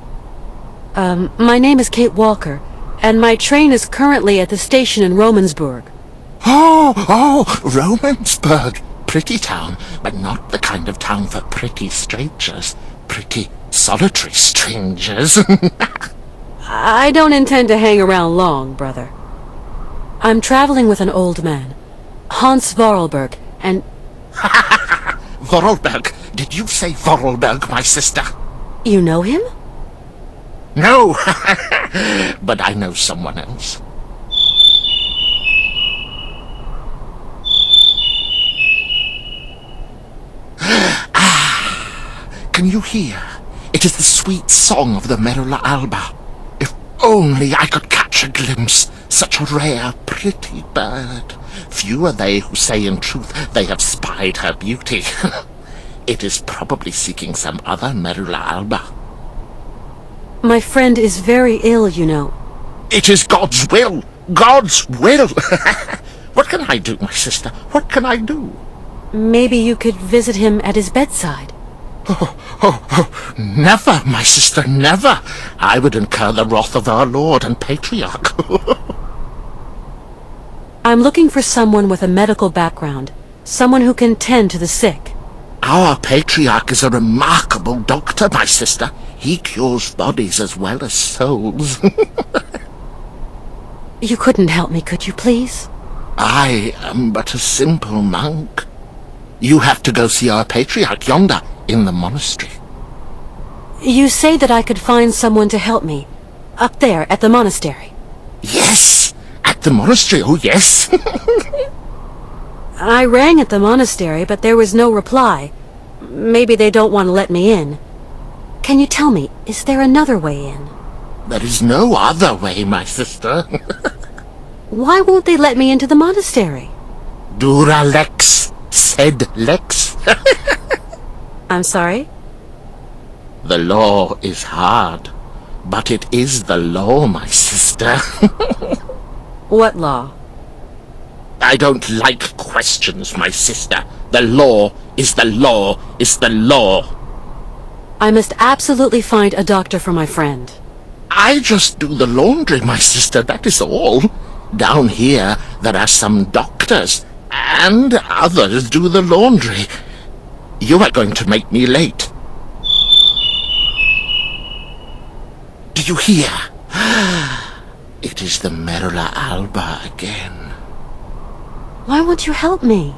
My name is Kate Walker, and my train is currently at the station in Romansbourg. Oh, Romansbourg. Pretty town, but not the kind of town for pretty strangers. Pretty solitary strangers. I don't intend to hang around long, brother. I'm traveling with an old man, Hans Vorarlberg, and... Vorarlberg? Did you say Vorarlberg, my sister? You know him? No, but I know someone else. Can you hear? It is the sweet song of the Merula Alba. If only I could catch a glimpse. Such a rare, pretty bird. Few are they who say in truth they have spied her beauty. It is probably seeking some other Merula Alba. My friend is very ill, you know. It is God's will! God's will! What can I do, my sister? What can I do? Maybe you could visit him at his bedside. Never, my sister, never! I would incur the wrath of our Lord and Patriarch. I'm looking for someone with a medical background. Someone who can tend to the sick. Our Patriarch is a remarkable doctor, my sister. He cures bodies as well as souls. You couldn't help me, could you, please? I am but a simple monk. You have to go see our Patriarch yonder, in the monastery. You say that I could find someone to help me. Up there, at the monastery. Yes! At the monastery, oh yes! I rang at the monastery, but there was no reply. Maybe they don't want to let me in. Can you tell me, is there another way in? There is no other way, my sister. Why won't they let me into the monastery? Dura lex, sed lex. I'm sorry? The law is hard, but it is the law, my sister. What law? I don't like questions, my sister. The law is the law is the law. I must absolutely find a doctor for my friend. I just do the laundry, my sister, that is all. Down here, there are some doctors, and others do the laundry. You are going to make me late. Do you hear? It is the Merula Alba again. Why won't you help me?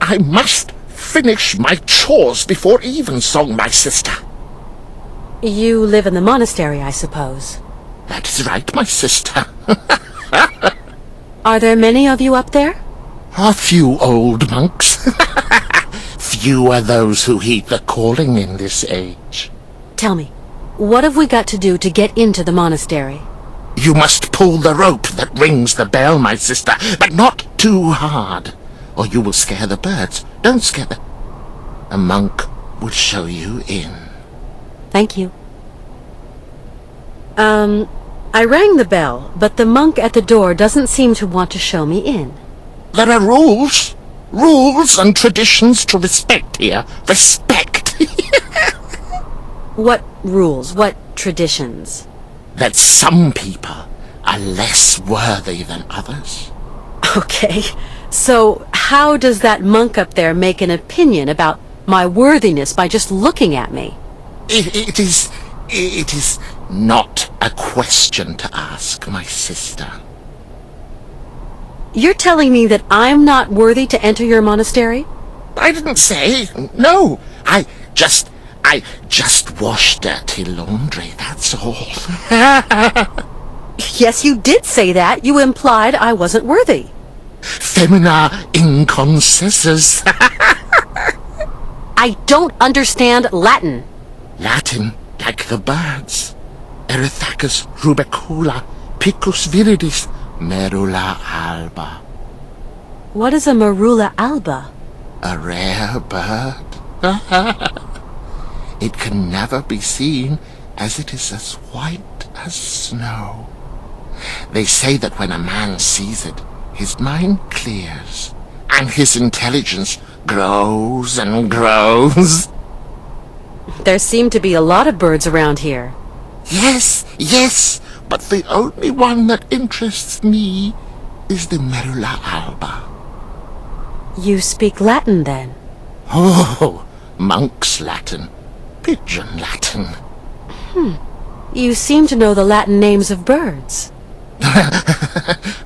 I must finish my chores before evensong, my sister. You live in the monastery, I suppose. That is right, my sister. Are there many of you up there? A few old monks. Few are those who heed the calling in this age. Tell me, what have we got to do to get into the monastery? You must pull the rope that rings the bell, my sister, but not too hard, or you will scare the birds. Don't scare them. A monk will show you in. Thank you. I rang the bell, but the monk at the door doesn't seem to want to show me in. There are rules. Rules and traditions to respect here. Respect. What rules? What traditions? That some people are less worthy than others. Okay, so how does that monk up there make an opinion about my worthiness by just looking at me? It is not a question to ask, my sister. You're telling me that I'm not worthy to enter your monastery? I didn't say. No, I just wash dirty laundry, that's all. Yes, you did say that. You implied I wasn't worthy. Femina inconcessus. I don't understand Latin. Latin, like the birds. Erythacus rubecula, picus viridis, merula alba. What is a merula alba? A rare bird. It can never be seen, as it is as white as snow. They say that when a man sees it, his mind clears, and his intelligence grows and grows. There seem to be a lot of birds around here. Yes, yes, but the only one that interests me is the Merula alba. You speak Latin, then? Oh, monk's Latin. Pigeon Latin. You seem to know the Latin names of birds.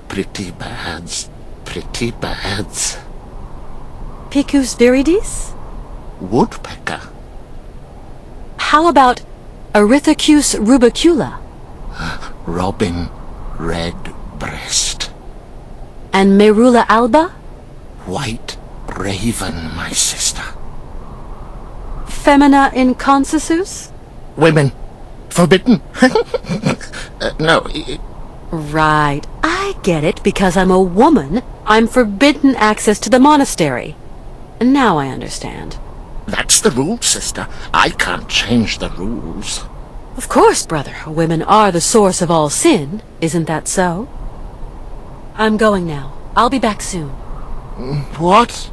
Pretty birds. Pretty birds. Picus viridis? Woodpecker. How about Erythacus rubecula? Robin redbreast. And Merula alba? White raven, my sister. Femina inconcessus? Women. Forbidden. No. Right. I get it. Because I'm a woman, I'm forbidden access to the monastery. Now I understand. That's the rule, sister. I can't change the rules. Of course, brother. Women are the source of all sin. Isn't that so? I'm going now. I'll be back soon. What?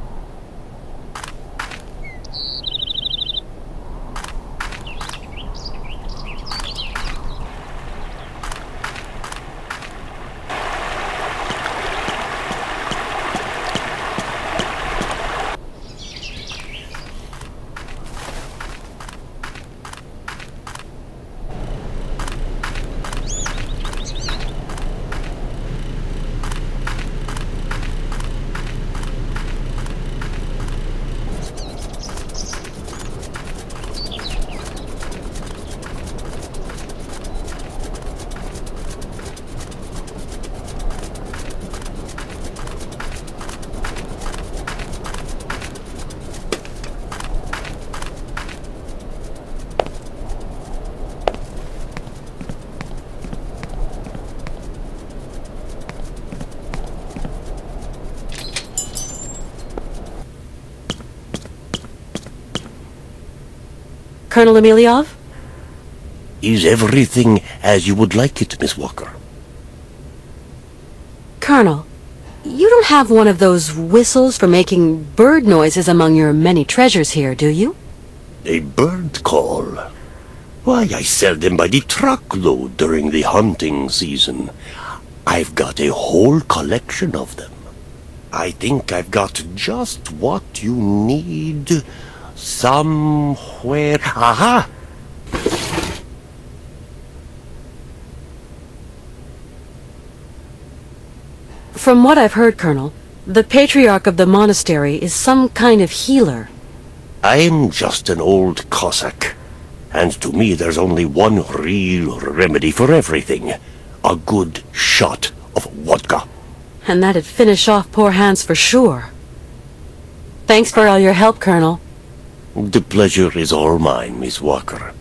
Colonel Emiliov? Is everything as you would like it, Miss Walker? Colonel, you don't have one of those whistles for making bird noises among your many treasures here, do you? A bird call? Why, I sell them by the truckload during the hunting season. I've got a whole collection of them. I think I've got just what you need somewhere. Aha! From what I've heard, Colonel, the Patriarch of the Monastery is some kind of healer. I'm just an old Cossack. And to me there's only one real remedy for everything. A good shot of vodka. And that'd finish off poor Hans for sure. Thanks for all your help, Colonel. The pleasure is all mine, Miss Walker.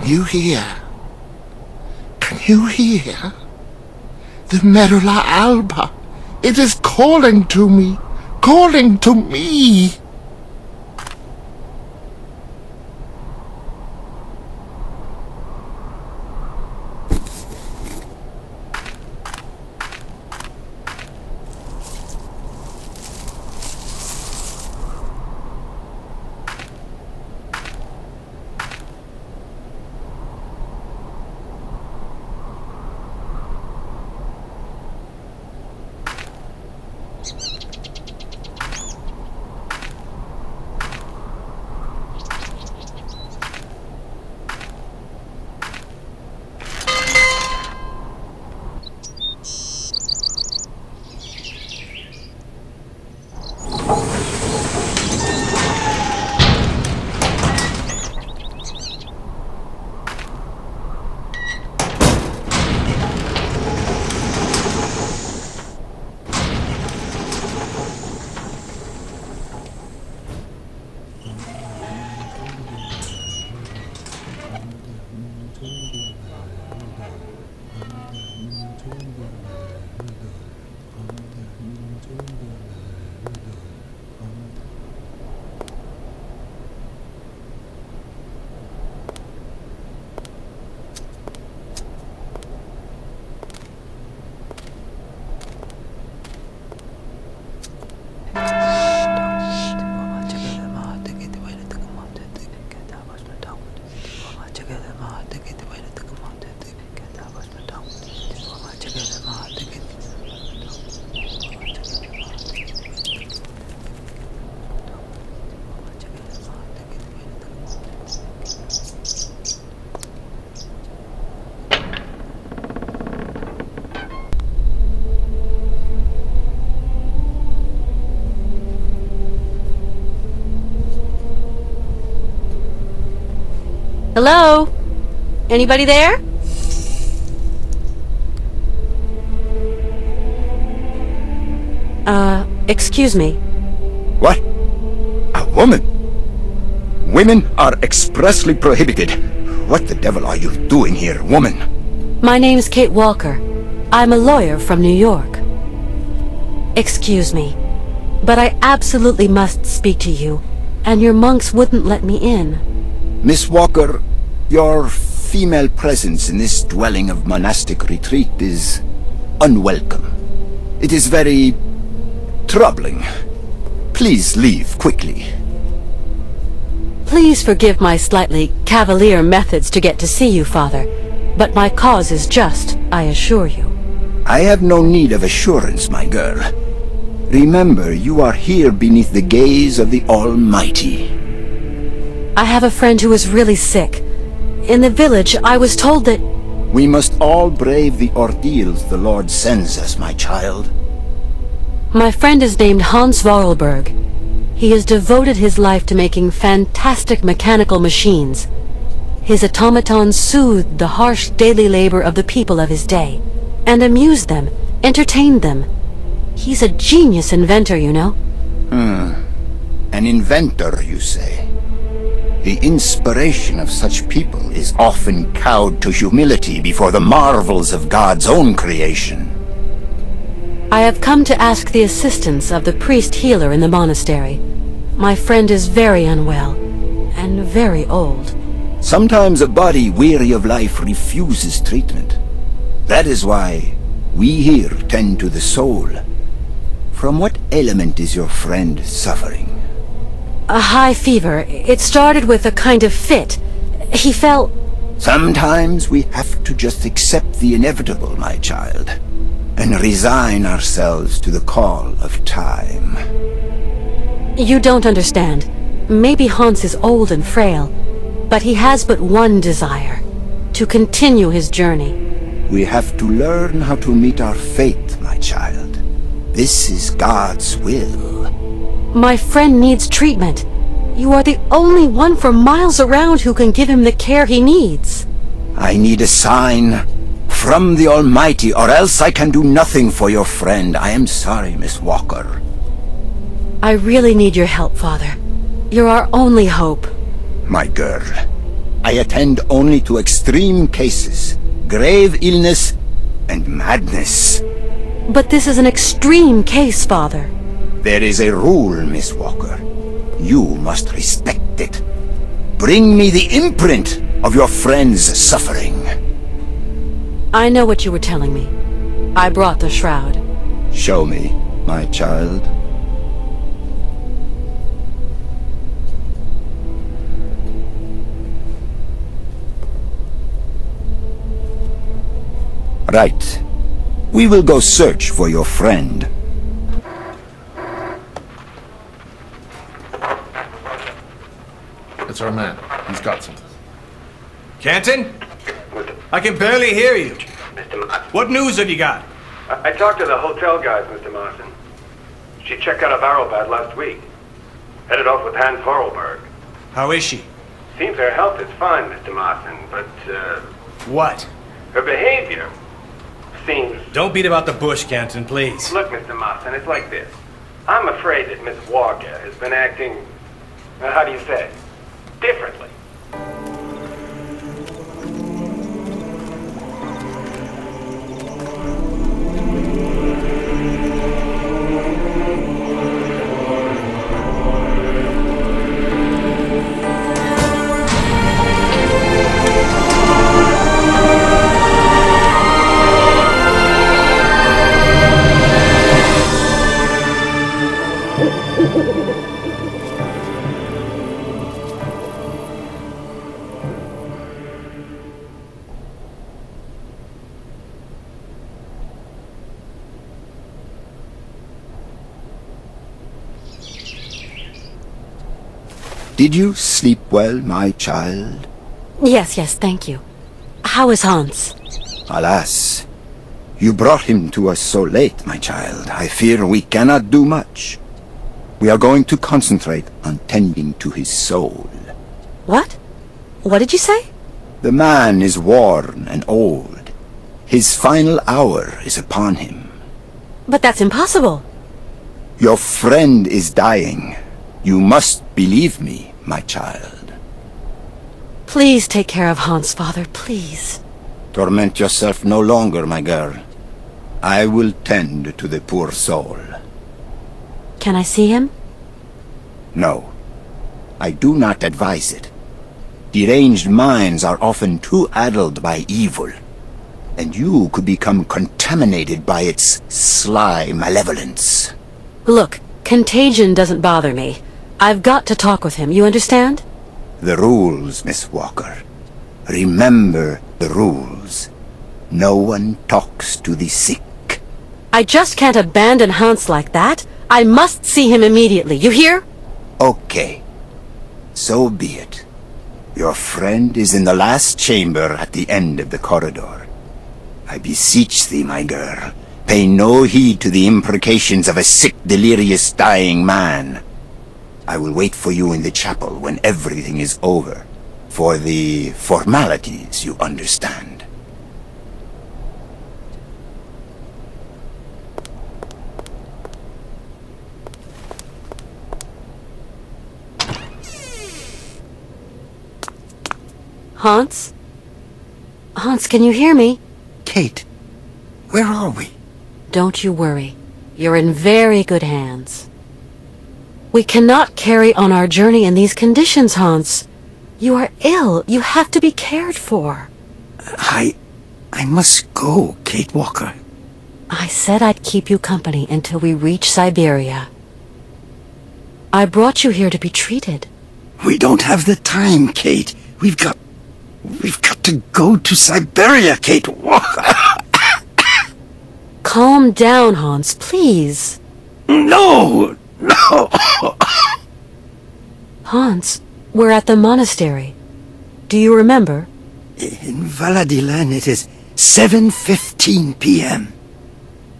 Can you hear? Can you hear? The Merula Alba. It is calling to me. Calling to me. Hello? Anybody there? Excuse me. What? A woman? Women are expressly prohibited. What the devil are you doing here, woman? My name's Kate Walker. I'm a lawyer from New York. Excuse me, but I absolutely must speak to you, and your monks wouldn't let me in. Miss Walker, your female presence in this dwelling of monastic retreat is unwelcome. It is very troubling. Please leave quickly. Please forgive my slightly cavalier methods to get to see you, Father. But my cause is just, I assure you. I have no need of assurance, my girl. Remember, you are here beneath the gaze of the Almighty. I have a friend who is really sick. In the village, I was told that... We must all brave the ordeals the Lord sends us, my child. My friend is named Hans Vorarlberg. He has devoted his life to making fantastic mechanical machines. His automatons soothed the harsh daily labor of the people of his day, and amused them, entertained them. He's a genius inventor, you know. An inventor, you say? The inspiration of such people is often cowed to humility before the marvels of God's own creation. I have come to ask the assistance of the priest healer in the monastery. My friend is very unwell, and very old. Sometimes a body weary of life refuses treatment. That is why we here tend to the soul. From what ailment is your friend suffering? A high fever. It started with a kind of fit. He fell... Sometimes we have to just accept the inevitable, my child, and resign ourselves to the call of time. You don't understand. Maybe Hans is old and frail, but he has but one desire: to continue his journey. We have to learn how to meet our fate, my child. This is God's will. My friend needs treatment. You are the only one for miles around who can give him the care he needs. I need a sign from the Almighty, or else I can do nothing for your friend. I am sorry, Miss Walker. I really need your help, Father. You're our only hope. My girl, I attend only to extreme cases, grave illness, and madness. But this is an extreme case, Father. There is a rule, Miss Walker. You must respect it. Bring me the imprint of your friend's suffering. I know what you were telling me. I brought the shroud. Show me, my child. Right. We will go search for your friend. It's our man. He's got some. Canton? I can barely hear you. Mr. Mawson. What news have you got? I talked to the hotel guys, Mr. Mawson. She checked out of Arrowbad last week. Headed off with Hans Vorarlberg. How is she? Seems her health is fine, Mr. Mawson, but, What? her behavior seems... Don't beat about the bush, Canton, please. Look, Mr. Mawson, it's like this. I'm afraid that Miss Walker has been acting, how do you say, differently. Did you sleep well, my child? Yes, thank you. How is Hans? Alas, you brought him to us so late, my child. I fear we cannot do much. We are going to concentrate on tending to his soul. What? What did you say? The man is worn and old. His final hour is upon him. But that's impossible. Your friend is dying. You must believe me, my child. Please take care of Hans, Father, please. Torment yourself no longer, my girl. I will tend to the poor soul. Can I see him? No, I do not advise it. Deranged minds are often too addled by evil, and you could become contaminated by its sly malevolence. Look, contagion doesn't bother me. I've got to talk with him, you understand? The rules, Miss Walker. Remember the rules. No one talks to the sick. I just can't abandon Hans like that. I must see him immediately, you hear? Okay. So be it. Your friend is in the last chamber at the end of the corridor. I beseech thee, my girl, pay no heed to the imprecations of a sick, delirious, dying man. I will wait for you in the chapel when everything is over. For the formalities, you understand. Hans? Hans, can you hear me? Kate, where are we? Don't you worry. You're in very good hands. We cannot carry on our journey in these conditions, Hans. You are ill. You have to be cared for. I must go, Kate Walker. I said I'd keep you company until we reach Syberia. I brought you here to be treated. We don't have the time, Kate. We've got to go to Syberia, Kate Walker. Calm down, Hans, please. No! Hans, we're at the monastery. Do you remember? In Valadilen it is 7:15 p.m.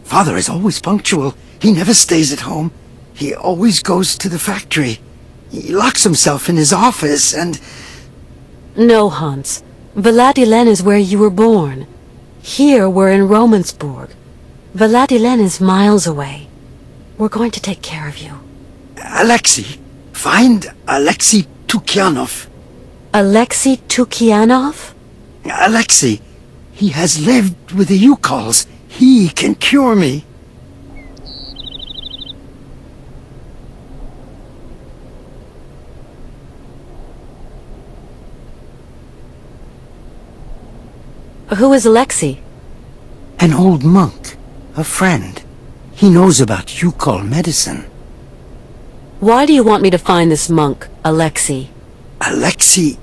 Father is always punctual. He never stays at home. He always goes to the factory. He locks himself in his office and... No, Hans. Valadilen is where you were born. Here we're in Romansbourg. Valadilen is miles away. We're going to take care of you. Alexei. Find Alexei Tukyanov. Alexei Tukyanov? Alexei. He has lived with the Yukols. He can cure me. Who is Alexei? An old monk. A friend. He knows about Yukol medicine. Why do you want me to find this monk, Alexei? Alexei,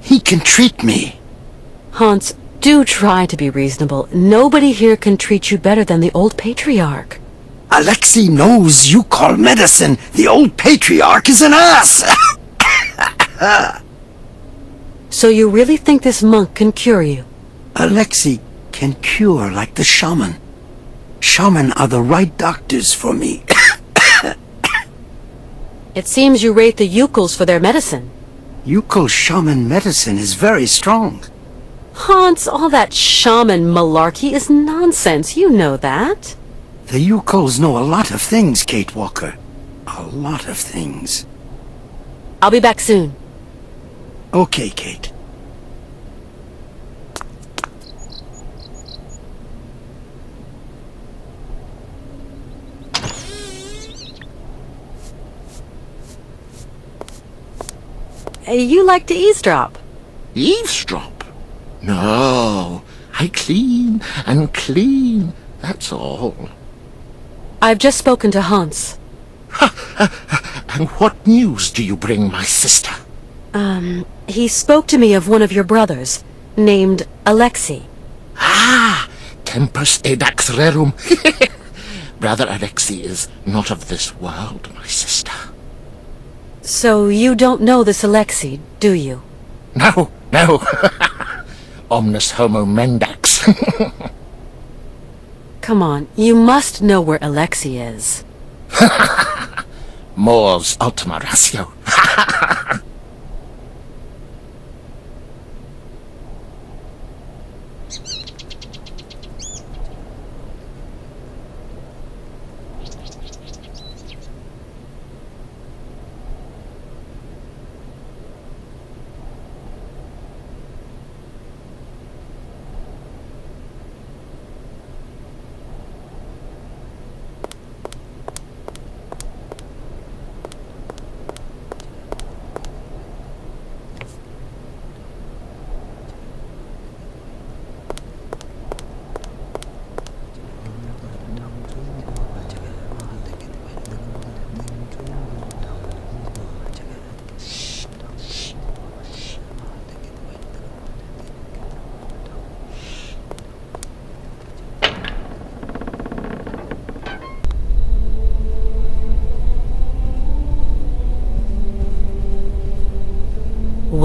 he can treat me. Hans, do try to be reasonable. Nobody here can treat you better than the old patriarch. Alexei knows Yukol medicine. The old patriarch is an ass. So you really think this monk can cure you? Alexei can cure like the shaman. Shaman are the right doctors for me. It seems you rate the Yukols for their medicine. Yukol shaman medicine is very strong. Hans, all that shaman malarkey is nonsense. You know that. The Yukols know a lot of things, Kate Walker. A lot of things. I'll be back soon. Okay, Kate. You like to eavesdrop. Eavesdrop? No, I clean and clean, that's all. I've just spoken to Hans. And what news do you bring, my sister? He spoke to me of one of your brothers, named Alexei. Ah, tempus edax rerum. Brother Alexei is not of this world, my sister. So you don't know this Alexei, do you? No, no. Omnis homo mendax. Come on, you must know where Alexei is. Mors ultima ratio.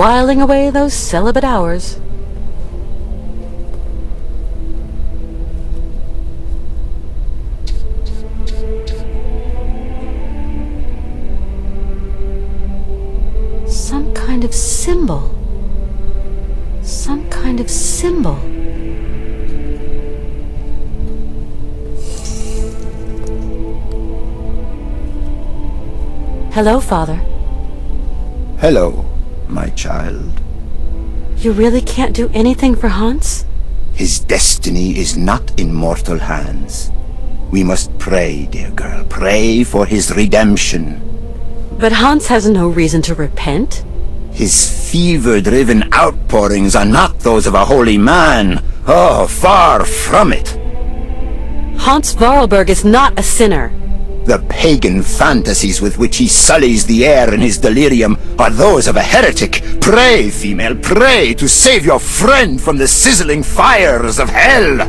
whiling away those celibate hours. Some kind of symbol. Some kind of symbol. Hello, Father. Hello, my child. You really can't do anything for Hans? His destiny is not in mortal hands. We must pray, dear girl. Pray for his redemption. But Hans has no reason to repent. His fever-driven outpourings are not those of a holy man. Oh, far from it. Hans Vorarlberg is not a sinner. The pagan fantasies with which he sullies the air in his delirium are those of a heretic. Pray, female, pray to save your friend from the sizzling fires of hell.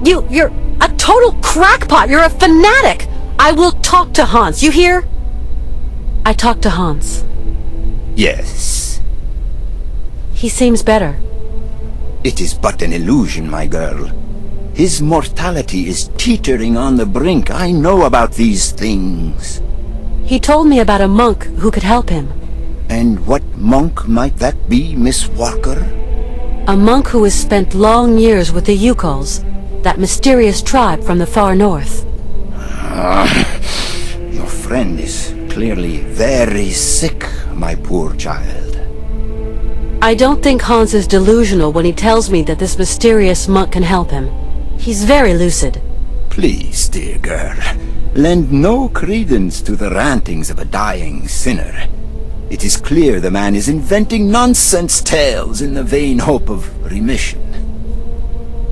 You're a total crackpot. You're a fanatic. I will talk to Hans. You hear? I talked to Hans. Yes. He seems better. It is but an illusion, my girl. His mortality is teetering on the brink. I know about these things. He told me about a monk who could help him. And what monk might that be, Miss Walker? A monk who has spent long years with the Yukols, that mysterious tribe from the far north. Your friend is clearly very sick, my poor child. I don't think Hans is delusional when he tells me that this mysterious monk can help him. He's very lucid. Please, dear girl, lend no credence to the rantings of a dying sinner. It is clear the man is inventing nonsense tales in the vain hope of remission.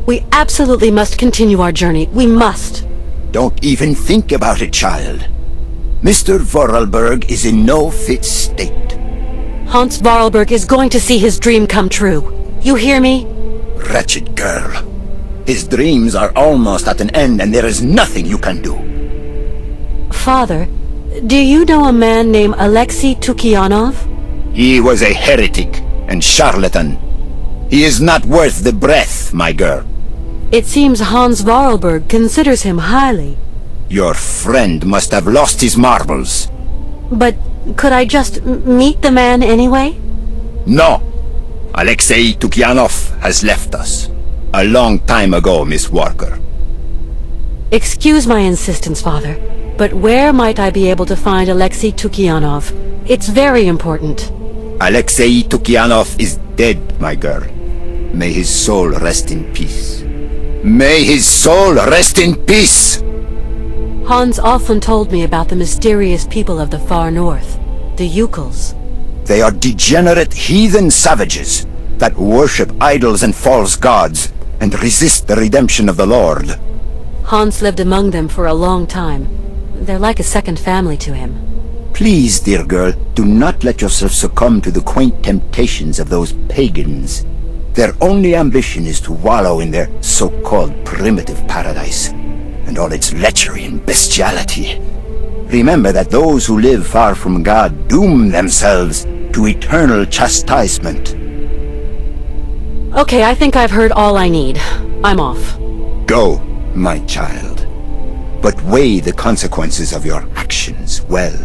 We absolutely must continue our journey. We must. Don't even think about it, child. Mr. Vorarlberg is in no fit state. Hans Vorarlberg is going to see his dream come true. You hear me? Wretched girl. His dreams are almost at an end, and there is nothing you can do. Father, do you know a man named Alexei Tukyanov? He was a heretic and charlatan. He is not worth the breath, my girl. It seems Hans Vorarlberg considers him highly. Your friend must have lost his marbles. But could I just meet the man anyway? No. Alexei Tukyanov has left us. A long time ago, Miss Walker. Excuse my insistence, Father, but where might I be able to find Alexei Tukyanov? It's very important. Alexei Tukyanov is dead, my girl. May his soul rest in peace. May his soul rest in peace! Hans often told me about the mysterious people of the far north, the Yukols. They are degenerate heathen savages that worship idols and false gods and resist the redemption of the Lord. Hans lived among them for a long time. They're like a second family to him. Please, dear girl, do not let yourself succumb to the quaint temptations of those pagans. Their only ambition is to wallow in their so-called primitive paradise, and all its lechery and bestiality. Remember that those who live far from God doom themselves to eternal chastisement. Okay, I think I've heard all I need. I'm off. Go, my child. But weigh the consequences of your actions well.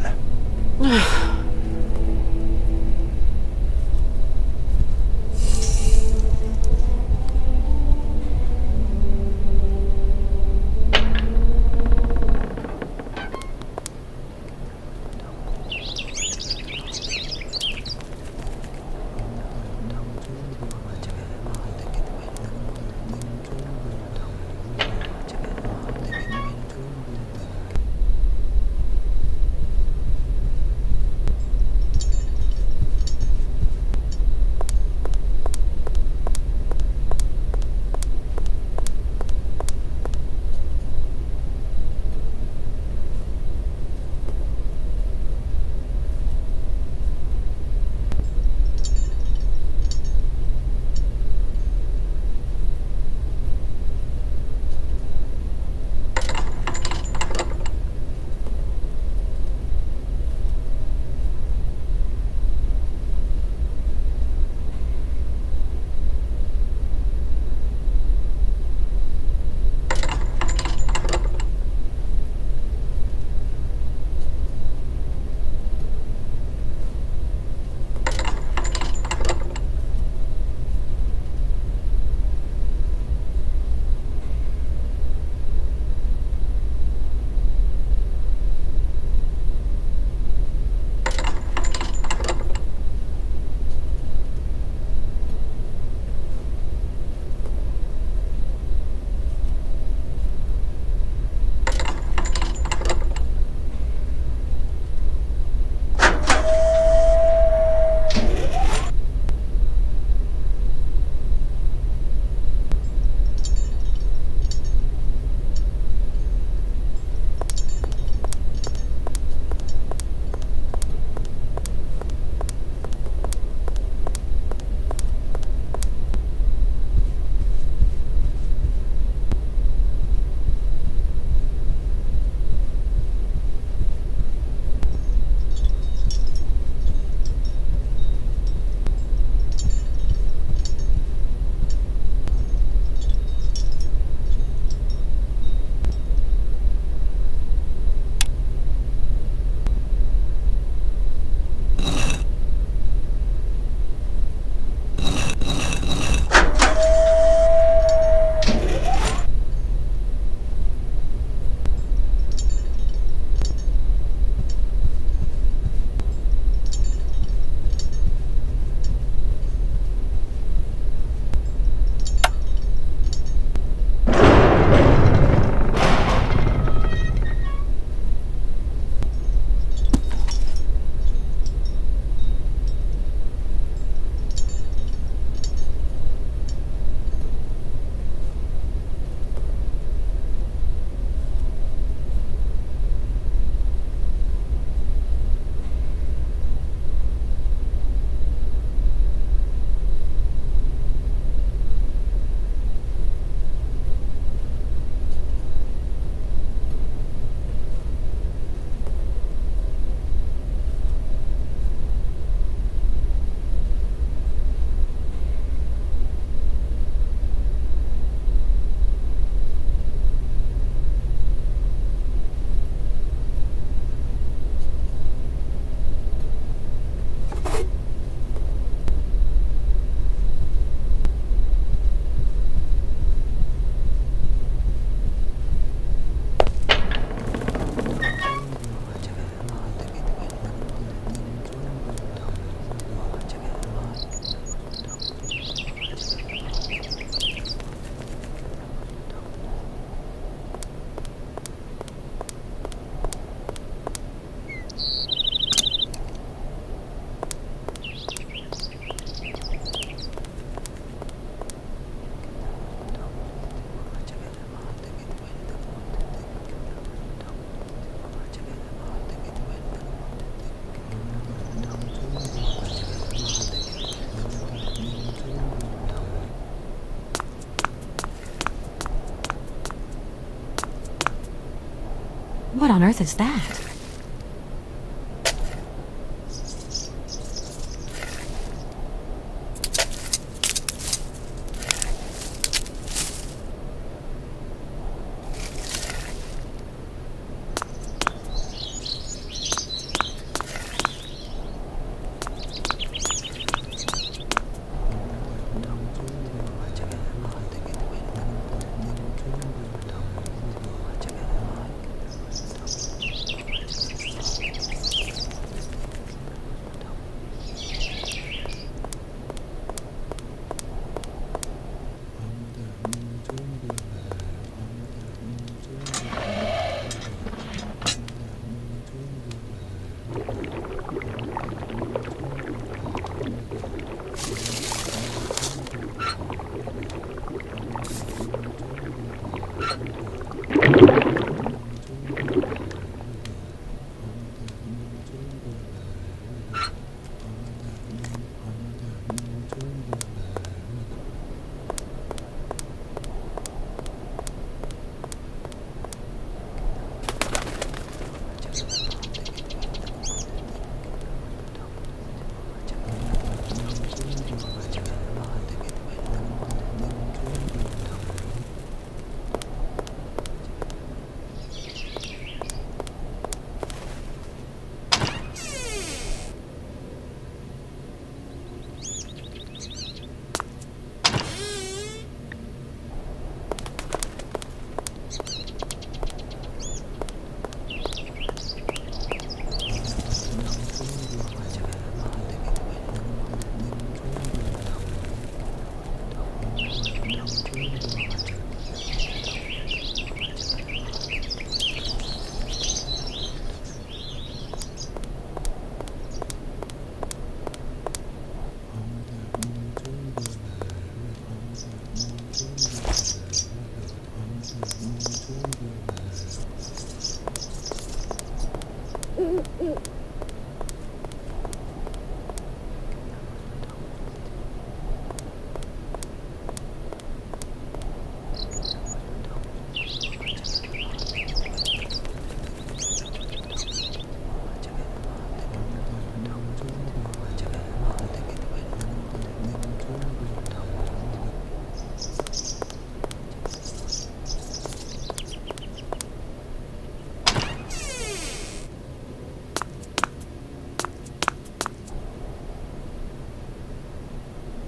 on earth is that?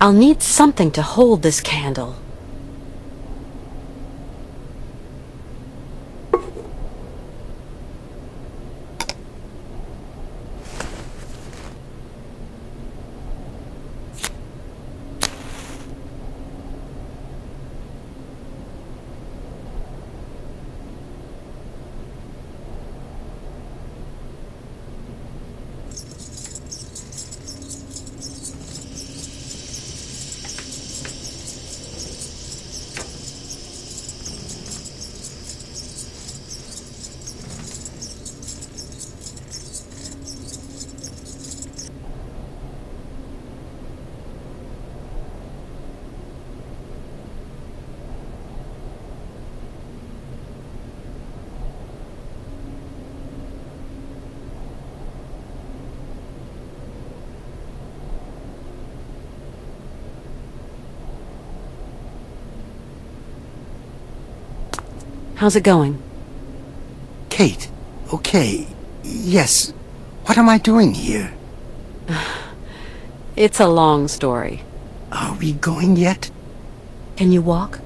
I'll need something to hold this candle. How's it going? Kate, okay. Yes. What am I doing here? It's a long story. Are we going yet? Can you walk?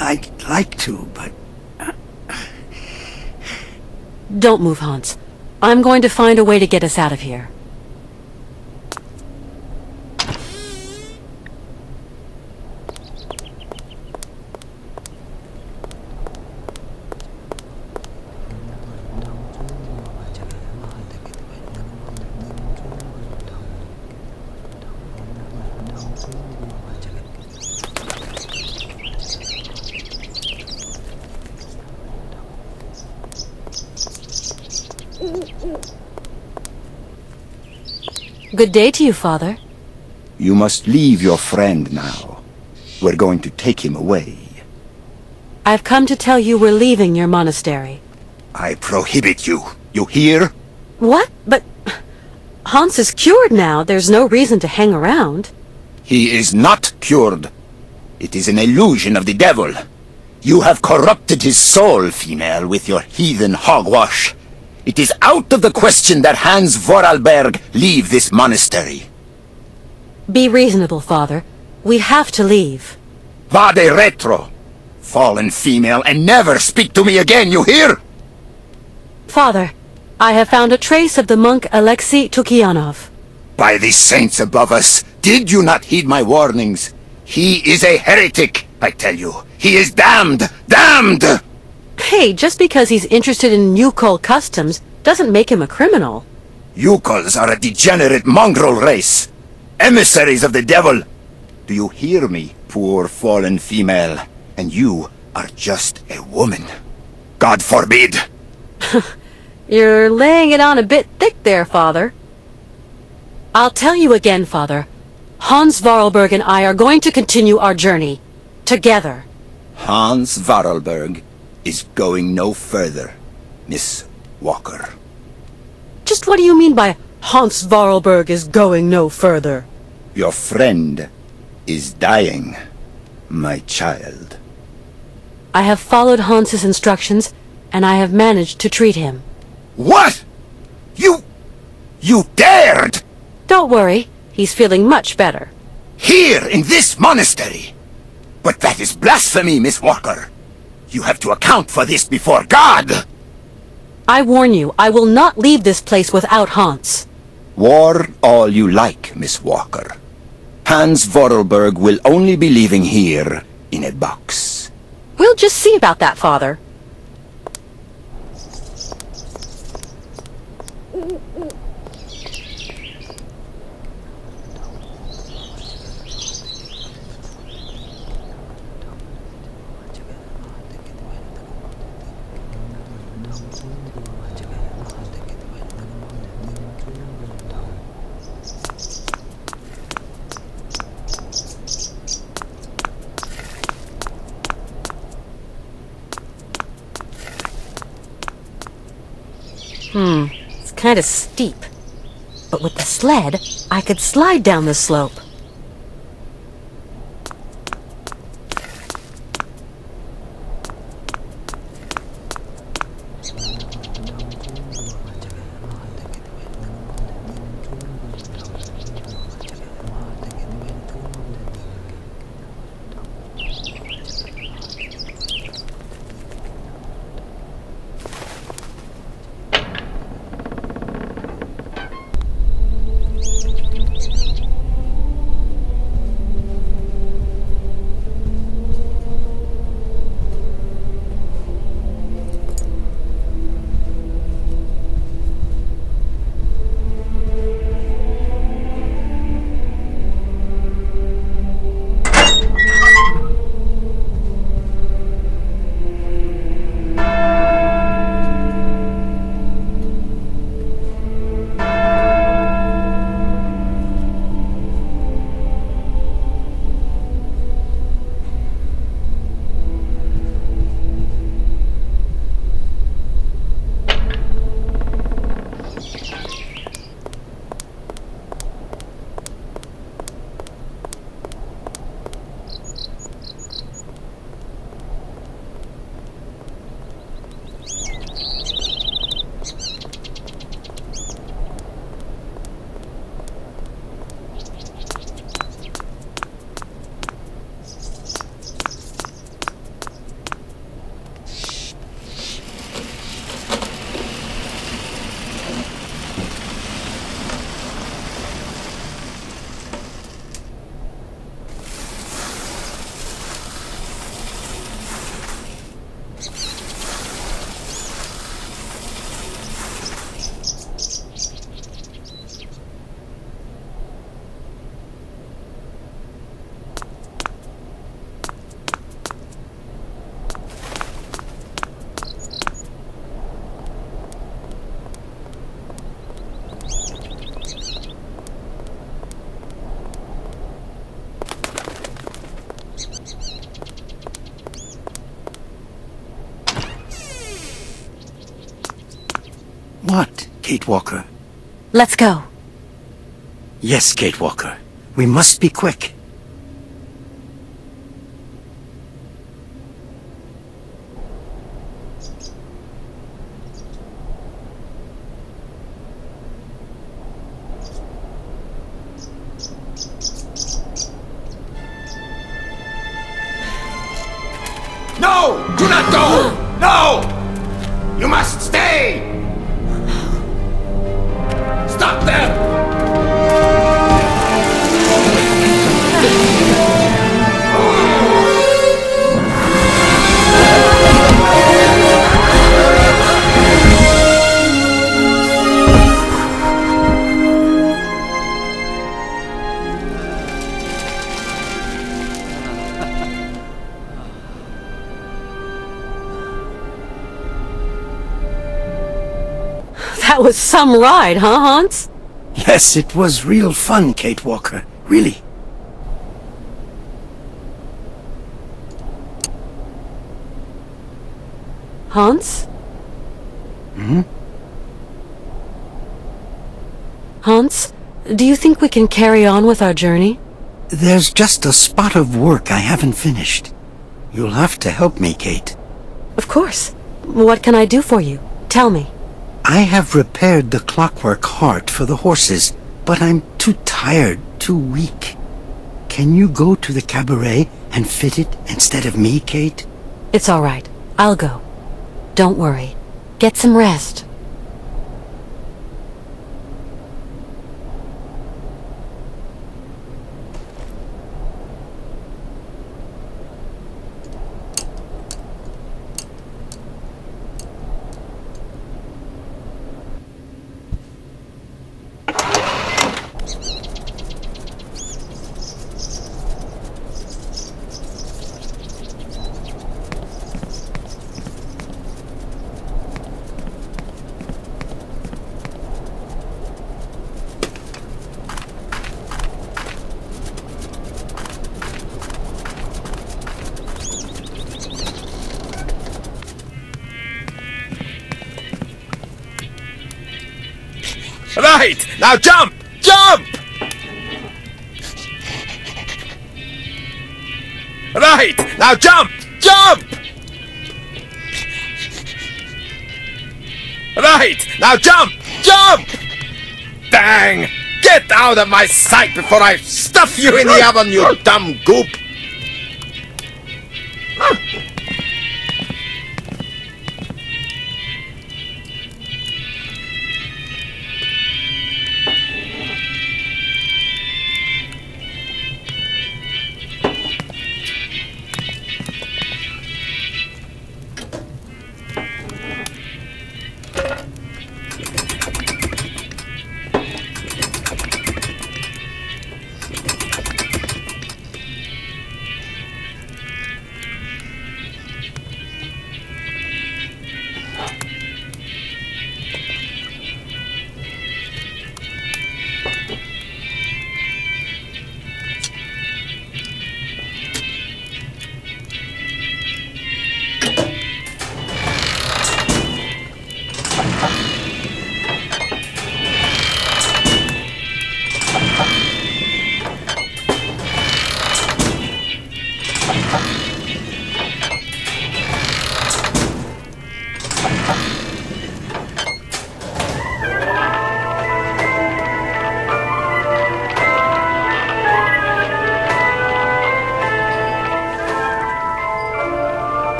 I'd like to, but... Don't move, Hans. I'm going to find a way to get us out of here. Good day to you, Father. You must leave your friend now. We're going to take him away. I've come to tell you we're leaving your monastery. I prohibit you. You hear? What? But Hans is cured now. There's no reason to hang around. He is not cured. It is an illusion of the devil. You have corrupted his soul, female, with your heathen hogwash. It is out of the question that Hans Vorarlberg leave this monastery. Be reasonable, Father. We have to leave. Vade retro, fallen female, and never speak to me again, you hear? Father, I have found a trace of the monk Alexei Tukianov. By the saints above us, did you not heed my warnings? He is a heretic, I tell you. He is damned! Damned! Hey, just because he's interested in Yukol customs doesn't make him a criminal. Yukols are a degenerate mongrel race. Emissaries of the devil. Do you hear me, poor fallen female? And you are just a woman. God forbid! You're laying it on a bit thick there, Father. I'll tell you again, Father. Hans Vorarlberg and I are going to continue our journey. Together. Hans Vorarlberg is going no further, Miss Walker. Just what do you mean by Hans Vorarlberg is going no further? Your friend is dying, my child. I have followed Hans's instructions, and I have managed to treat him. What? You dared! Don't worry, he's feeling much better. Here, in this monastery? But that is blasphemy, Miss Walker. You have to account for this before God! I warn you, I will not leave this place without Hans. War all you like, Miss Walker. Hans Vorarlberg will only be leaving here in a box. We'll just see about that, Father. It's kind of steep. But with the sled, I could slide down the slope. What, Kate Walker? Let's go. Yes, Kate Walker. We must be quick. No! Do not go! No! You must stay! Stop them! That was some ride, huh, Hans? Yes, it was real fun, Kate Walker. Really. Hans? Hmm? Hans, do you think we can carry on with our journey? There's just a spot of work I haven't finished. You'll have to help me, Kate. Of course. What can I do for you? Tell me. I have repaired the clockwork heart for the horses, but I'm too tired, too weak. Can you go to the cabaret and fit it instead of me, Kate? It's all right. I'll go. Don't worry. Get some rest. Right! Now jump! Jump! Right! Now jump! Jump! Right! Now jump! Jump! Bang! Get out of my sight before I stuff you in the oven, you dumb goop!